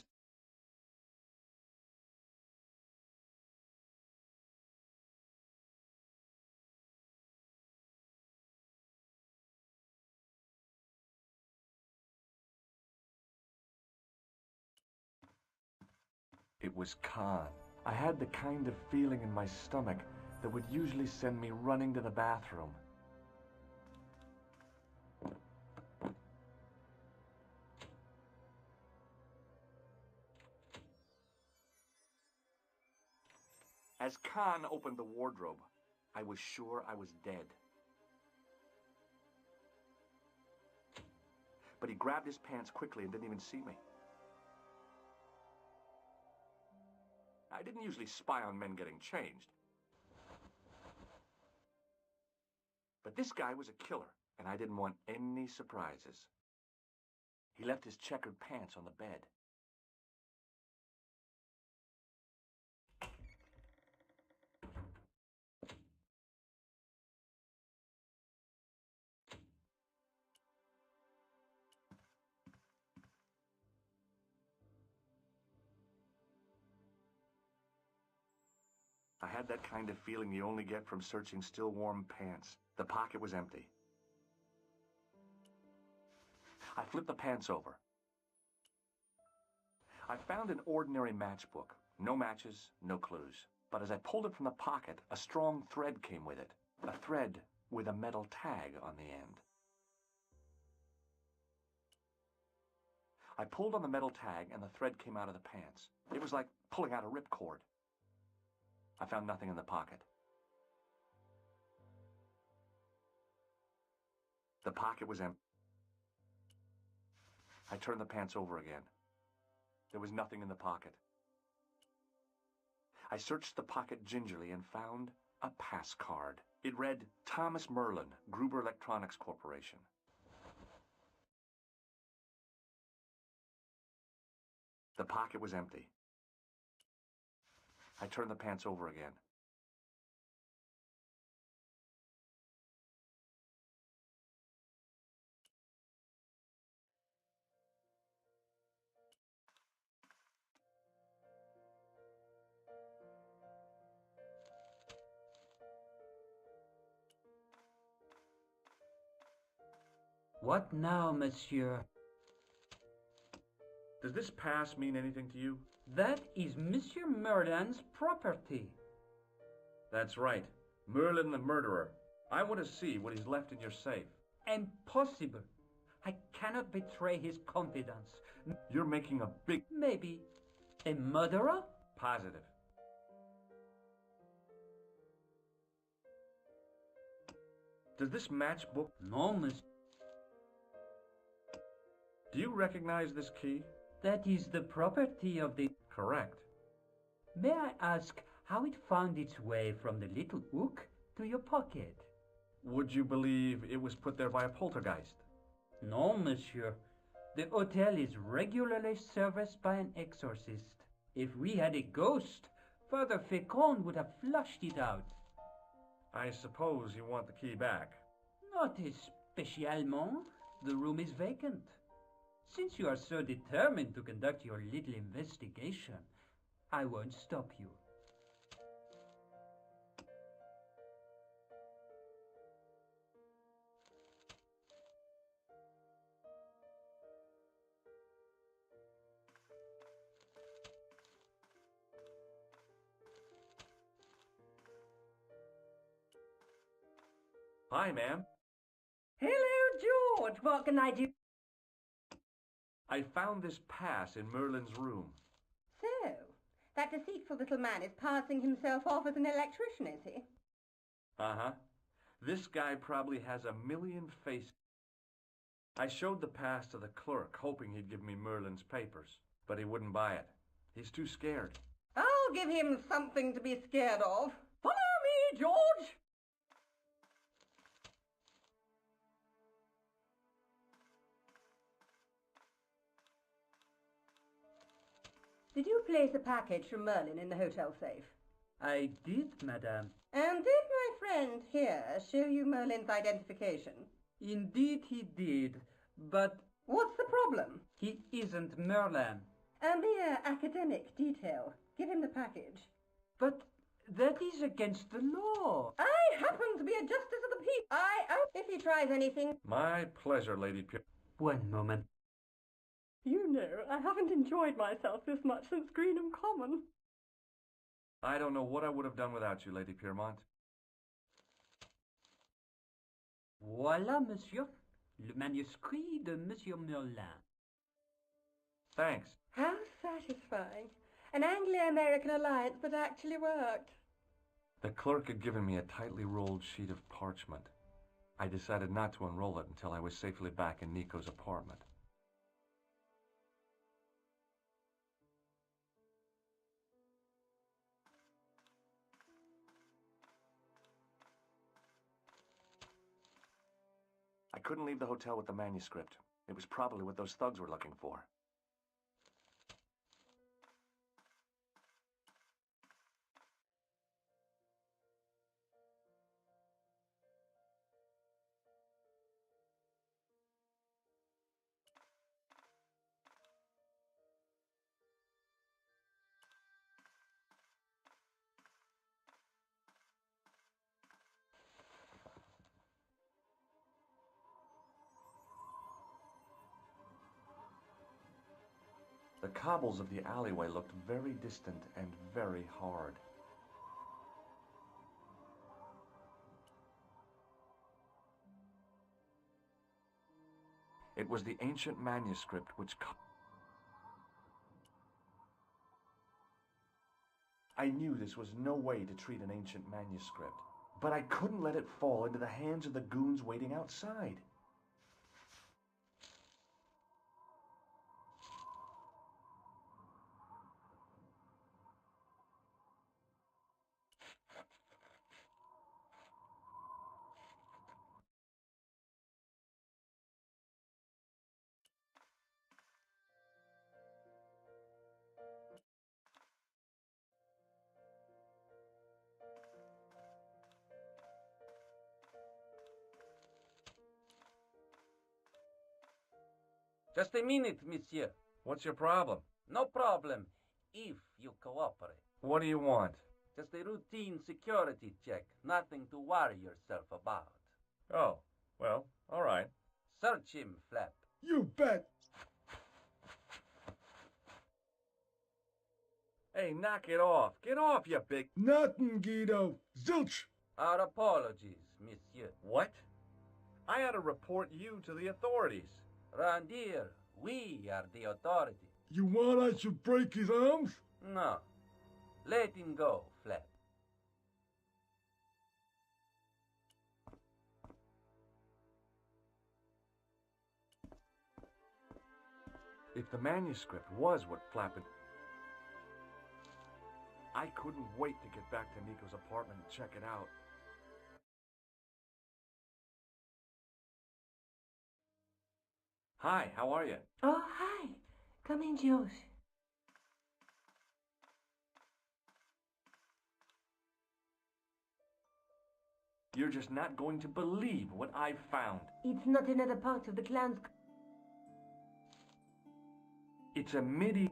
It was Khan. I had the kind of feeling in my stomach that would usually send me running to the bathroom. As Khan opened the wardrobe, I was sure I was dead. But he grabbed his pants quickly and didn't even see me. I didn't usually spy on men getting changed. But this guy was a killer, and I didn't want any surprises. He left his checkered pants on the bed. I had that kind of feeling you only get from searching still warm pants. The pocket was empty. I flipped the pants over. I found an ordinary matchbook. No matches, no clues. But as I pulled it from the pocket, a strong thread came with it. A thread with a metal tag on the end. I pulled on the metal tag and the thread came out of the pants. It was like pulling out a ripcord. I found nothing in the pocket. The pocket was empty. I turned the pants over again. There was nothing in the pocket. I searched the pocket gingerly and found a pass card. It read, Thomas Merlin, Gruber Electronics Corporation. The pocket was empty. I turned the pants over again. What now, monsieur? Does this pass mean anything to you? That is Monsieur Merlin's property. That's right. Merlin the murderer. I want to see what he's left in your safe. Impossible. I cannot betray his confidence. You're making a big... Maybe a murderer? Positive. Does this match book... No, monsieur. Do you recognize this key? That is the property of the... Correct. May I ask how it found its way from the little hook to your pocket? Would you believe it was put there by a poltergeist? No, monsieur. The hotel is regularly serviced by an exorcist. If we had a ghost, Father Fécond would have flushed it out. I suppose you want the key back. Not especialement. The room is vacant. Since you are so determined to conduct your little investigation, I won't stop you. Hi, ma'am. Hello, George. What can I do? I found this pass in Merlin's room. So, that deceitful little man is passing himself off as an electrician, is he? Uh-huh. This guy probably has a million faces. I showed the pass to the clerk, hoping he'd give me Merlin's papers, but he wouldn't buy it. He's too scared. I'll give him something to be scared of. Follow me, George! Did you place a package from Merlin in the hotel safe? I did, madame. And did my friend here show you Merlin's identification? Indeed he did, but... What's the problem? He isn't Merlin. A mere academic detail. Give him the package. But that is against the law. I happen to be a justice of the peace. If he tries anything... My pleasure, Lady Pure. One moment. You know, I haven't enjoyed myself this much since Greenham Common. I don't know what I would have done without you, Lady Piermont. Voilà, monsieur. Le manuscrit de Monsieur Merlin. Thanks. How satisfying. An Anglo-American alliance that actually worked. The clerk had given me a tightly rolled sheet of parchment. I decided not to unroll it until I was safely back in Nico's apartment. I couldn't leave the hotel with the manuscript. It was probably what those thugs were looking for. The cobbles of the alleyway looked very distant and very hard. It was the ancient manuscript which... I knew this was no way to treat an ancient manuscript, but I couldn't let it fall into the hands of the goons waiting outside. Just a minute, monsieur. What's your problem? No problem, if you cooperate. What do you want? Just a routine security check. Nothing to worry yourself about. Oh, well, all right. Search him, Flap. You bet. Hey, knock it off. Get off, you big... Nothing, Guido. Zilch. Our apologies, monsieur. What? I ought to report you to the authorities. Round here, we are the authority. You want I should break his arms? No. Let him go, Flap. If the manuscript was what Flap had... I couldn't wait to get back to Nico's apartment and check it out. Hi, how are you? Oh, hi. Come in, Josh. You're just not going to believe what I've found. It's not another part of the clown's... It's a MIDI.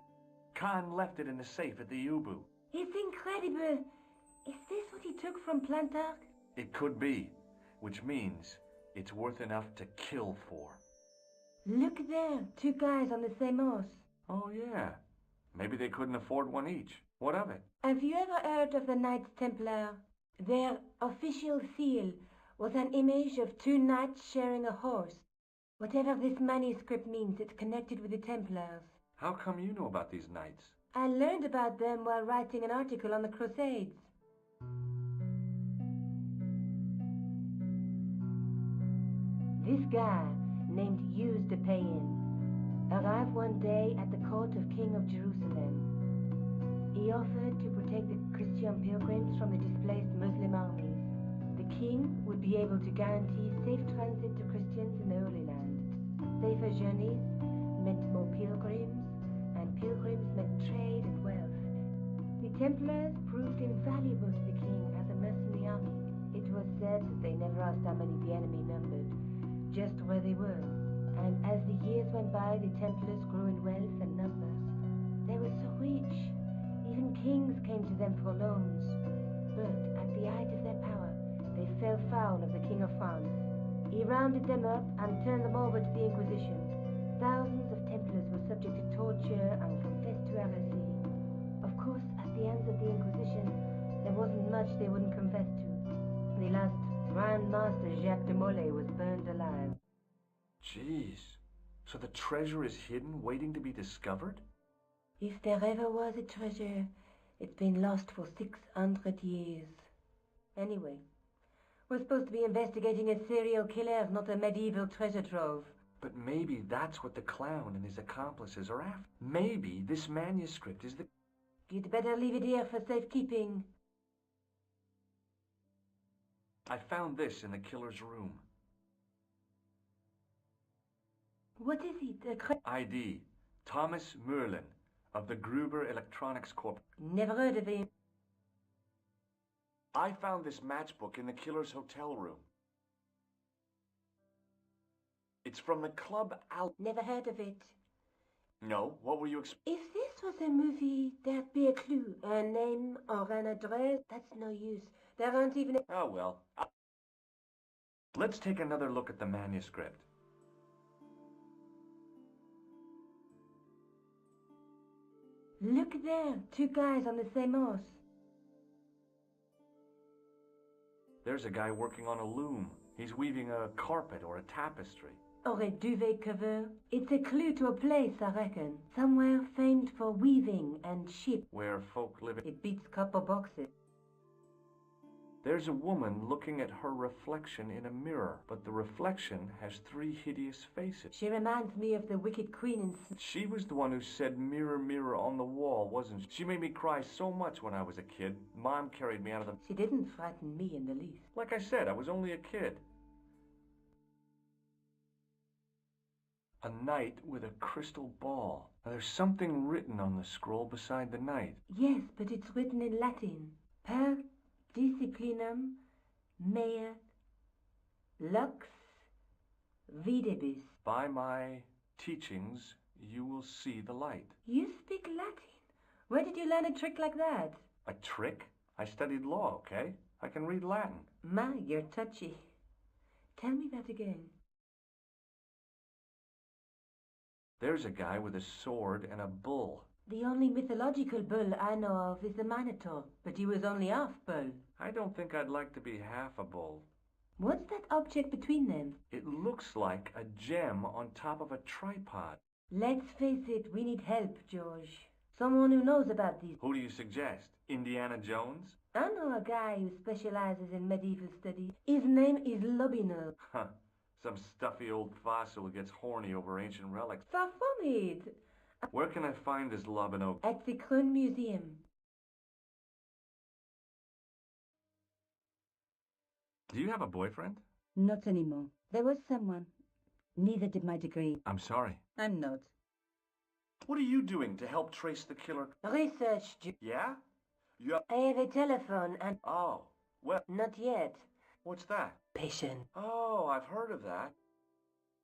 Khan left it in the safe at the Ubu. It's incredible. Is this what he took from Plantark? It could be, which means it's worth enough to kill for. Look there, 2 guys on the same horse. Oh, yeah. Maybe they couldn't afford one each. What of it? Have you ever heard of the Knights Templar? Their official seal was an image of 2 knights sharing a horse. Whatever this manuscript means, it's connected with the Templars. How come you know about these knights? I learned about them while writing an article on the Crusades. This guy, named Hughes de Payen, arrived one day at the court of King of Jerusalem. He offered to protect the Christian pilgrims from the displaced Muslim armies. The king would be able to guarantee safe transit to Christians in the Holy Land. Safer journeys meant more pilgrims, and pilgrims meant trade and wealth. The Templars proved invaluable to the king as a mercenary army. It was said that they never asked how many the enemy numbered, just where they were. And as the years went by, the Templars grew in wealth and numbers. They were so rich, even kings came to them for loans. But at the height of their power, they fell foul of the King of France. He rounded them up and turned them over to the Inquisition. Thousands of Templars were subject to torture and confessed to heresy. Of course, at the hands of the Inquisition, there wasn't much they wouldn't confess to. The last Grand Master Jacques de Molay was burned alive. Jeez. So the treasure is hidden, waiting to be discovered? If there ever was a treasure, it's been lost for 600 years. Anyway, we're supposed to be investigating a serial killer, not a medieval treasure trove. But maybe that's what the clown and his accomplices are after. Maybe this manuscript is the... You'd better leave it here for safekeeping. I found this in the killer's room. What is it? ID. Thomas Merlin of the Gruber Electronics Corp. Never heard of him. I found this matchbook in the killer's hotel room. It's from the Club Al... Never heard of it. No, what were you If this was a movie, there'd be a clue. A name or an address. That's no use. There aren't even... Oh, well. Let's take another look at the manuscript. Look there, 2 guys on the same horse. There's a guy working on a loom. He's weaving a carpet or a tapestry. Or a duvet cover. It's a clue to a place, I reckon. Somewhere famed for weaving and ship. Where folk live. It beats copper boxes. There's a woman looking at her reflection in a mirror, but the reflection has 3 hideous faces. She reminds me of the Wicked Queen in... She was the one who said, "Mirror, mirror on the wall," wasn't she? She made me cry so much when I was a kid. Mom carried me out of the... She didn't frighten me in the least. Like I said, I was only a kid. A knight with a crystal ball. Now, there's something written on the scroll beside the knight. Yes, but it's written in Latin. Per disciplinum mea lux videbis. By my teachings, you will see the light. You speak Latin? Where did you learn a trick like that? A trick? I studied law, okay? I can read Latin. My, you're touchy. Tell me that again. There's a guy with a sword and a bull. The only mythological bull I know of is the Minotaur, but he was only half bull. I don't think I'd like to be half a bull. What's that object between them? It looks like a gem on top of a tripod. Let's face it, we need help, George. Someone who knows about these. Who do you suggest? Indiana Jones? I know a guy who specializes in medieval studies. His name is Lobino. Huh. Some stuffy old fossil who gets horny over ancient relics. Far from it. Where can I find this Lobino? At the Krön Museum. Do you have a boyfriend? Not anymore. There was someone. Neither did my degree. I'm sorry. I'm not. What are you doing to help trace the killer? Research. Yeah? You have... I have a telephone and... Oh, well... Not yet. What's that? Patient. Oh, I've heard of that.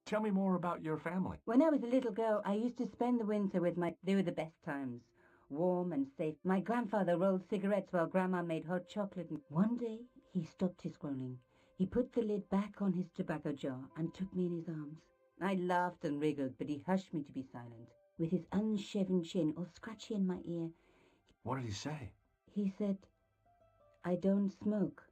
Tell me more about your family. When I was a little girl, I used to spend the winter with my... They were the best times. Warm and safe. My grandfather rolled cigarettes while Grandma made hot chocolate. And one day, he stopped his groaning. He put the lid back on his tobacco jar and took me in his arms. I laughed and wriggled, but he hushed me to be silent. With his unshaven chin all scratchy in my ear, What did he say? he said, I don't smoke,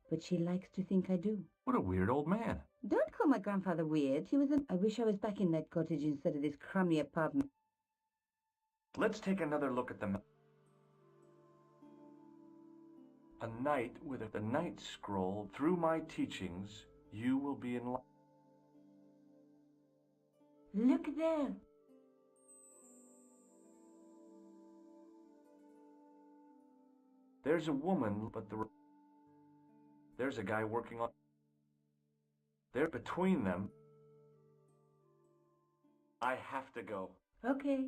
but she likes to think I do. What a weird old man. Don't call my grandfather weird. He was I wish I was back in that cottage instead of this crummy apartment. Let's take another look at the... A night with the night scroll. Through my teachings, you will be enlightened. Look there. There's a woman, but there's a guy working on... They're between them. I have to go. Okay.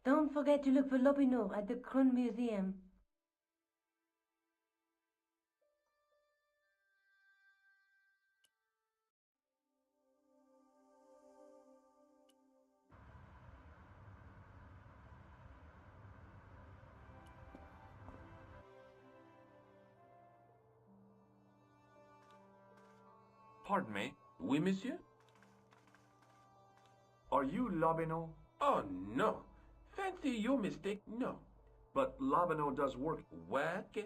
Don't forget to look for Lobino at the Krön Museum. Pardon me. Oui, monsieur? Are you Lobino? Oh, no. Fancy your mistake, no. But Lobino does work. Work?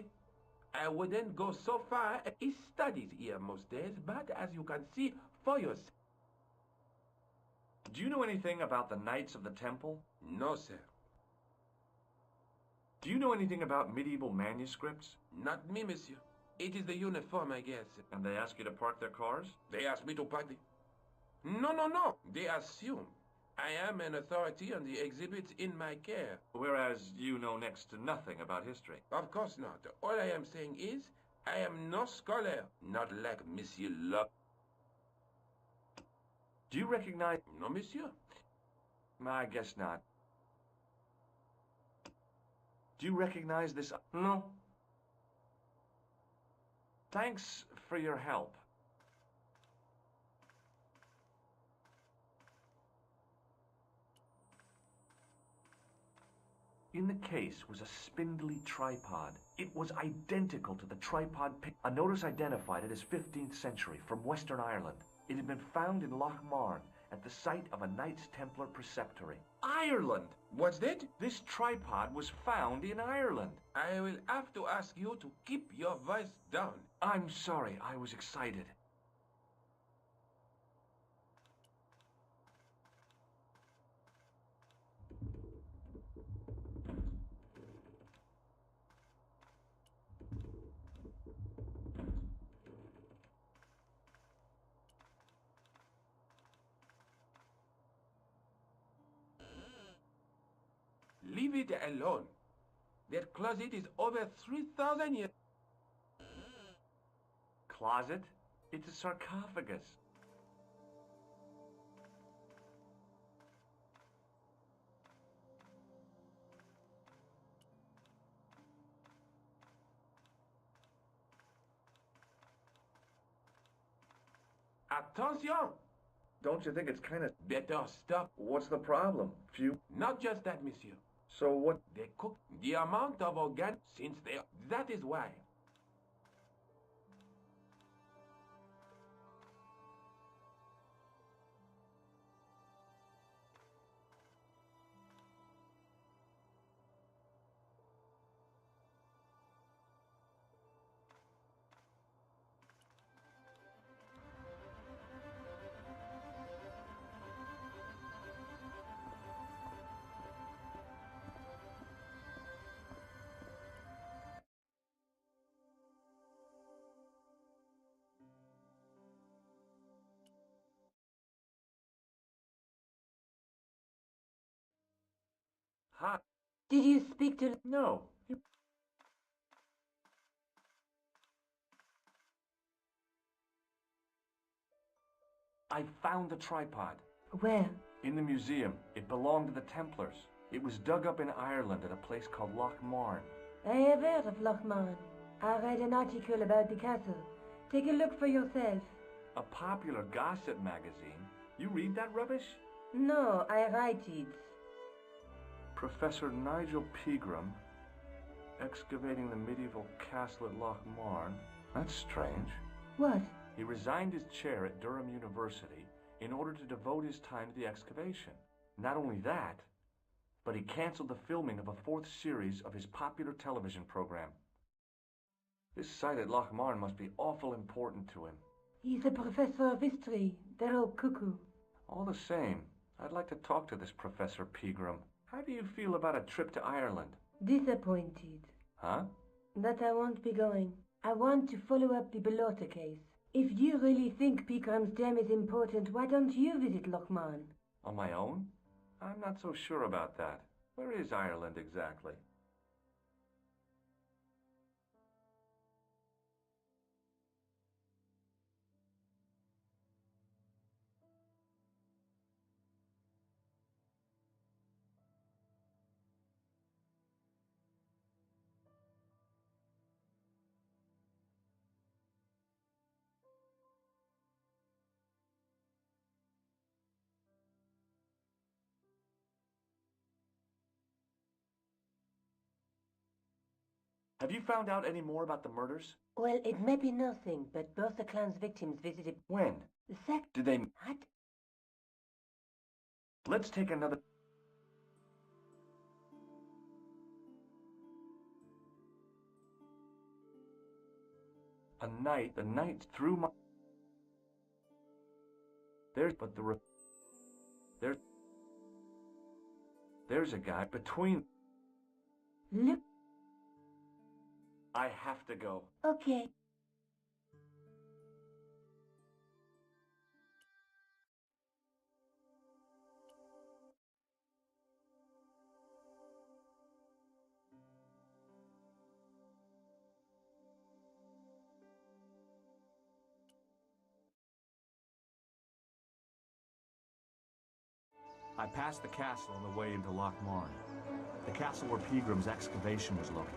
I wouldn't go so far. He studies here most days, but as you can see for yourself. Do you know anything about the Knights of the Temple? No, sir. Do you know anything about medieval manuscripts? Not me, monsieur. It is the uniform, I guess. And they ask you to park their cars? They ask me to park the... No. They assume I am an authority on the exhibits in my care. Whereas you know next to nothing about history. Of course not. All I am saying is, I am no scholar, not like Monsieur Locke. Do you recognize... No, monsieur. I guess not. Do you recognize this... No. Thanks for your help. In the case was a spindly tripod. It was identical to the tripod a notice identified it as 15th century from Western Ireland. It had been found in Loch Marne at the site of a Knights Templar preceptory. Ireland? What's that? This tripod was found in Ireland. I will have to ask you to keep your voice down. I'm sorry, I was excited. Leave it alone. That closet is over 3,000 years. Closet? It's a sarcophagus. Attention! Don't you think it's kind of... Better stop. What's the problem? Few... Not just that, monsieur. So what... They cook the amount of organ since they... That is why. Hi. Did you speak to... No. I found the tripod. Where? In the museum. It belonged to the Templars. It was dug up in Ireland at a place called Loch Marn. I have heard of Lochmarn. I read an article about the castle. Take a look for yourself. A popular gossip magazine. You read that rubbish? No, I write it. Professor Nigel Pegram, excavating the medieval castle at Loch Marn. That's strange. What? He resigned his chair at Durham University in order to devote his time to the excavation. Not only that, but he canceled the filming of a 4th series of his popular television program. This site at Loch Marn must be awful important to him. He's a professor of history. They're all cuckoo. All the same, I'd like to talk to this Professor Pegram. How do you feel about a trip to Ireland? Disappointed. Huh? That I won't be going. I want to follow up the Bellotta case. If you really think Pegram's Dam is important, why don't you visit Loch Marn? On my own? I'm not so sure about that. Where is Ireland exactly? Have you found out any more about the murders? Well, it may be nothing, but both the clan's victims visited... When? The sect... Did they... What? Let's take another... The night through my... There's a guy between... Look... I have to go. Okay. I passed the castle on the way into Loch Marn. The castle where Pegram's excavation was located.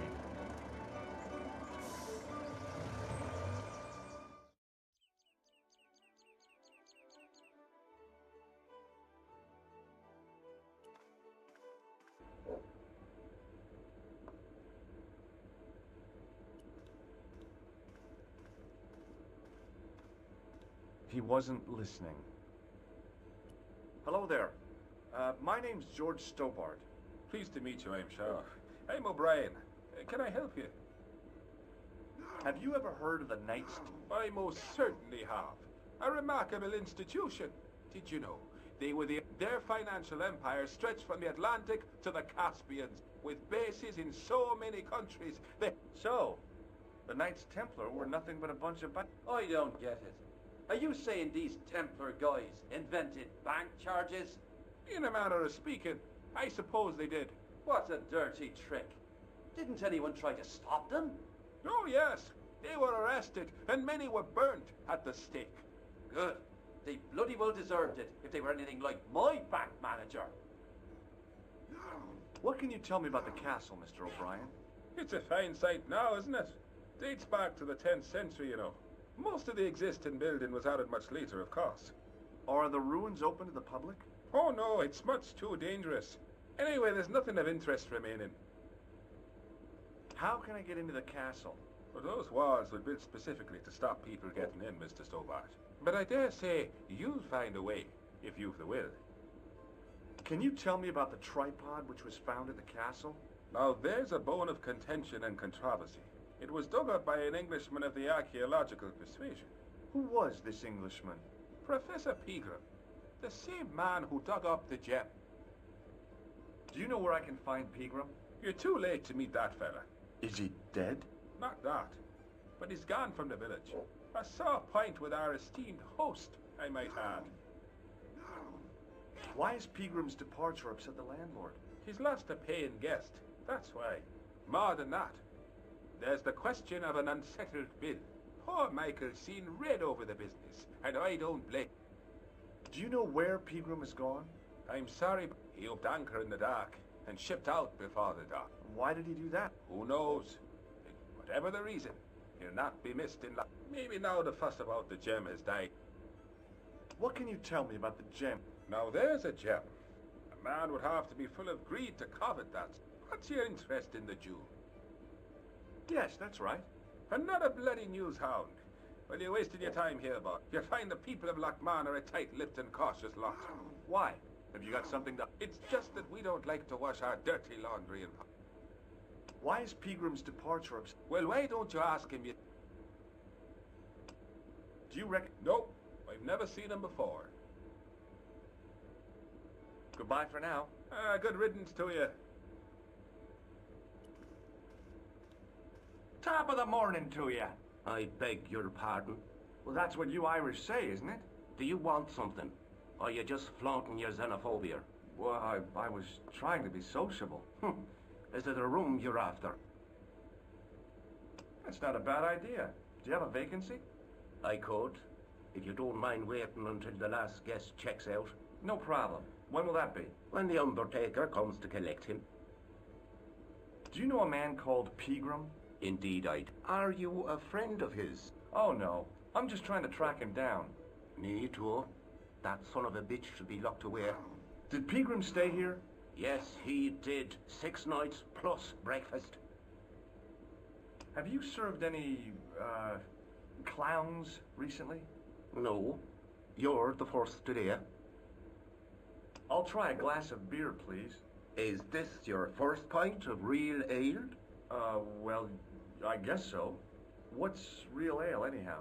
He wasn't listening. Hello there. My name's George Stobart. Pleased to meet you, I'm sure. I'm O'Brien. Can I help you? Have you ever heard of the Knights? I most certainly have. A remarkable institution. Did you know? They were their financial empire stretched from the Atlantic to the Caspians, with bases in so many countries. So, the Knights Templar were nothing but a bunch of... I don't get it. Are you saying these Templar guys invented bank charges? In a manner of speaking, I suppose they did. What a dirty trick. Didn't anyone try to stop them? Oh yes, they were arrested and many were burnt at the stake. Good. They bloody well deserved it if they were anything like my bank manager. What can you tell me about the castle, Mr. O'Brien? It's a fine site now, isn't it? Dates back to the 10th century, you know. Most of the existing building was added much later, of course. Are the ruins open to the public? Oh no, it's much too dangerous. Anyway, there's nothing of interest remaining. How can I get into the castle? Well, those walls were built specifically to stop people getting in, Mr. Stobart. But I dare say you'll find a way, if you've the will. Can you tell me about the tripod which was found at the castle? Now, there's a bone of contention and controversy. It was dug up by an Englishman of the archaeological persuasion. Who was this Englishman? Professor Pegram, the same man who dug up the gem. Do you know where I can find Pegram? You're too late to meet that fella. Is he dead? Not that, but he's gone from the village. A sore point with our esteemed host, I might add. Why is Pegram's departure upset the landlord? He's lost a paying guest, that's why. More than that, there's the question of an unsettled bill. Poor Michael's seen red over the business, and I don't blame. Do you know where Pegram has gone? I'm sorry, but he upped anchor in the dark and shipped out before the dark. Why did he do that? Who knows? Whatever the reason, he'll not be missed in life. Maybe now the fuss about the gem has died. What can you tell me about the gem? Now there's a gem. A man would have to be full of greed to covet that. What's your interest in the jewel? Yes, that's right. Another bloody news hound. Well, you're wasting your time here, boy. You'll find the people of Lochman are a tight-lipped and cautious lot. Why? Have you got something to... It's just that we don't like to wash our dirty laundry in... Why is Pegram's departure upset? Well, why don't you ask him? Do you reckon... Nope. I've never seen him before. Goodbye for now. Good riddance to you. Top of the morning to you. I beg your pardon. Well, that's what you Irish say, isn't it? Do you want something? Or are you just flaunting your xenophobia? Well, I was trying to be sociable. Is it a room you're after? That's not a bad idea. Do you have a vacancy? I could, if you don't mind waiting until the last guest checks out. No problem. When will that be? When the undertaker comes to collect him. Do you know a man called Pegram? Indeed I do. Are you a friend of his? Oh, no. I'm just trying to track him down. Me too. That son of a bitch should be locked away. Did Pegram stay here? Yes, he did. 6 nights plus breakfast. Have you served any, clowns recently? No. You're the first today. I'll try a glass of beer, please. Is this your first pint of real ale? Well, I guess so. What's real ale, anyhow?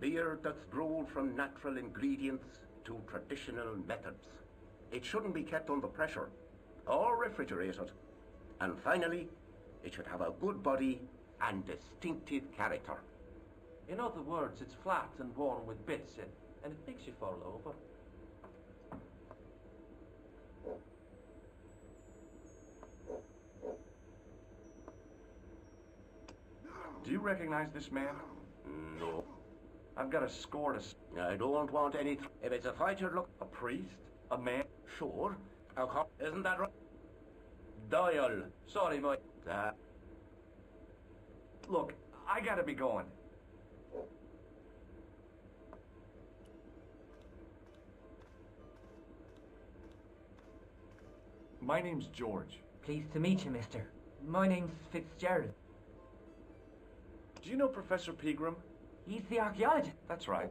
Beer that's brewed from natural ingredients to traditional methods. It shouldn't be kept under pressure or refrigerated. And finally, it should have a good body and distinctive character. In other words, it's flat and worn with bits in, and it makes you fall over. Do you recognize this man? No. I've got a score to... I don't want any... If it's a fighter, look... A priest? A man? Sure. Isn't that right? Doyle. Sorry, Mike. Look, I gotta be going. My name's George. Pleased to meet you, mister. My name's Fitzgerald. Do you know Professor Pegram? He's the archaeologist. That's right.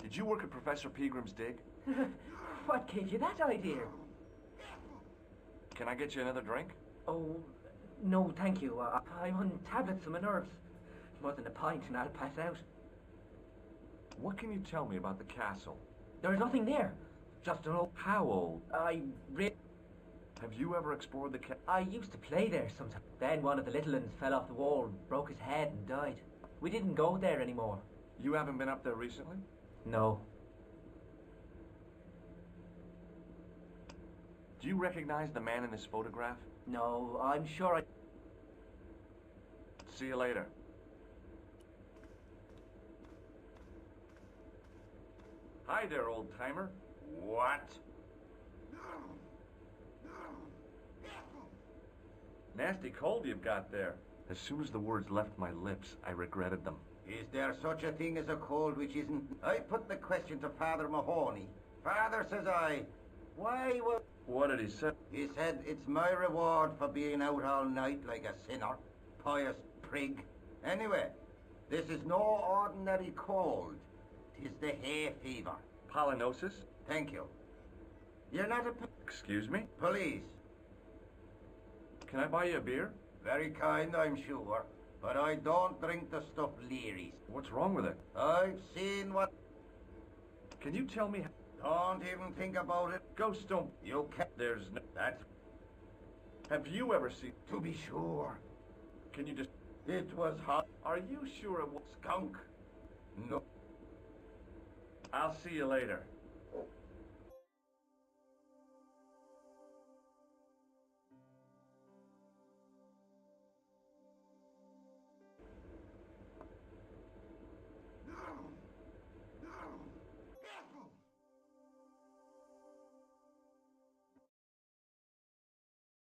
Did you work at Professor Pegram's dig? What gave you that idea? Can I get you another drink? Oh, no, thank you. I'm on tablets for my nerves. More than a pint and I'll pass out. What can you tell me about the castle? There's nothing there. Just an old... How old? Have you ever explored the I used to play there sometimes. Then one of the little ones fell off the wall, broke his head and died. We didn't go there anymore. You haven't been up there recently? No. Do you recognize the man in this photograph? No, I'm sure I... See you later. Hi there, old-timer. What? Nasty cold you've got there. As soon as the words left my lips, I regretted them. Is there such a thing as a cold which isn't? I put the question to Father Mahoney. Father, says I, why was... What did he say? He said, it's my reward for being out all night like a sinner. Pious prig. Anyway, this is no ordinary cold. 'Tis the hay fever. Pollinosis? Thank you. You're not a... Excuse me? Police. Can I buy you a beer? Very kind, I'm sure. But I don't drink the stuff Leary's. What's wrong with it? I've seen what... Can you tell me... Don't even think about it. Ghost don't... You can't... There's no... That's... Have you ever seen... To be sure. Can you just... It was hot. Are you sure it was... Skunk. No. I'll see you later.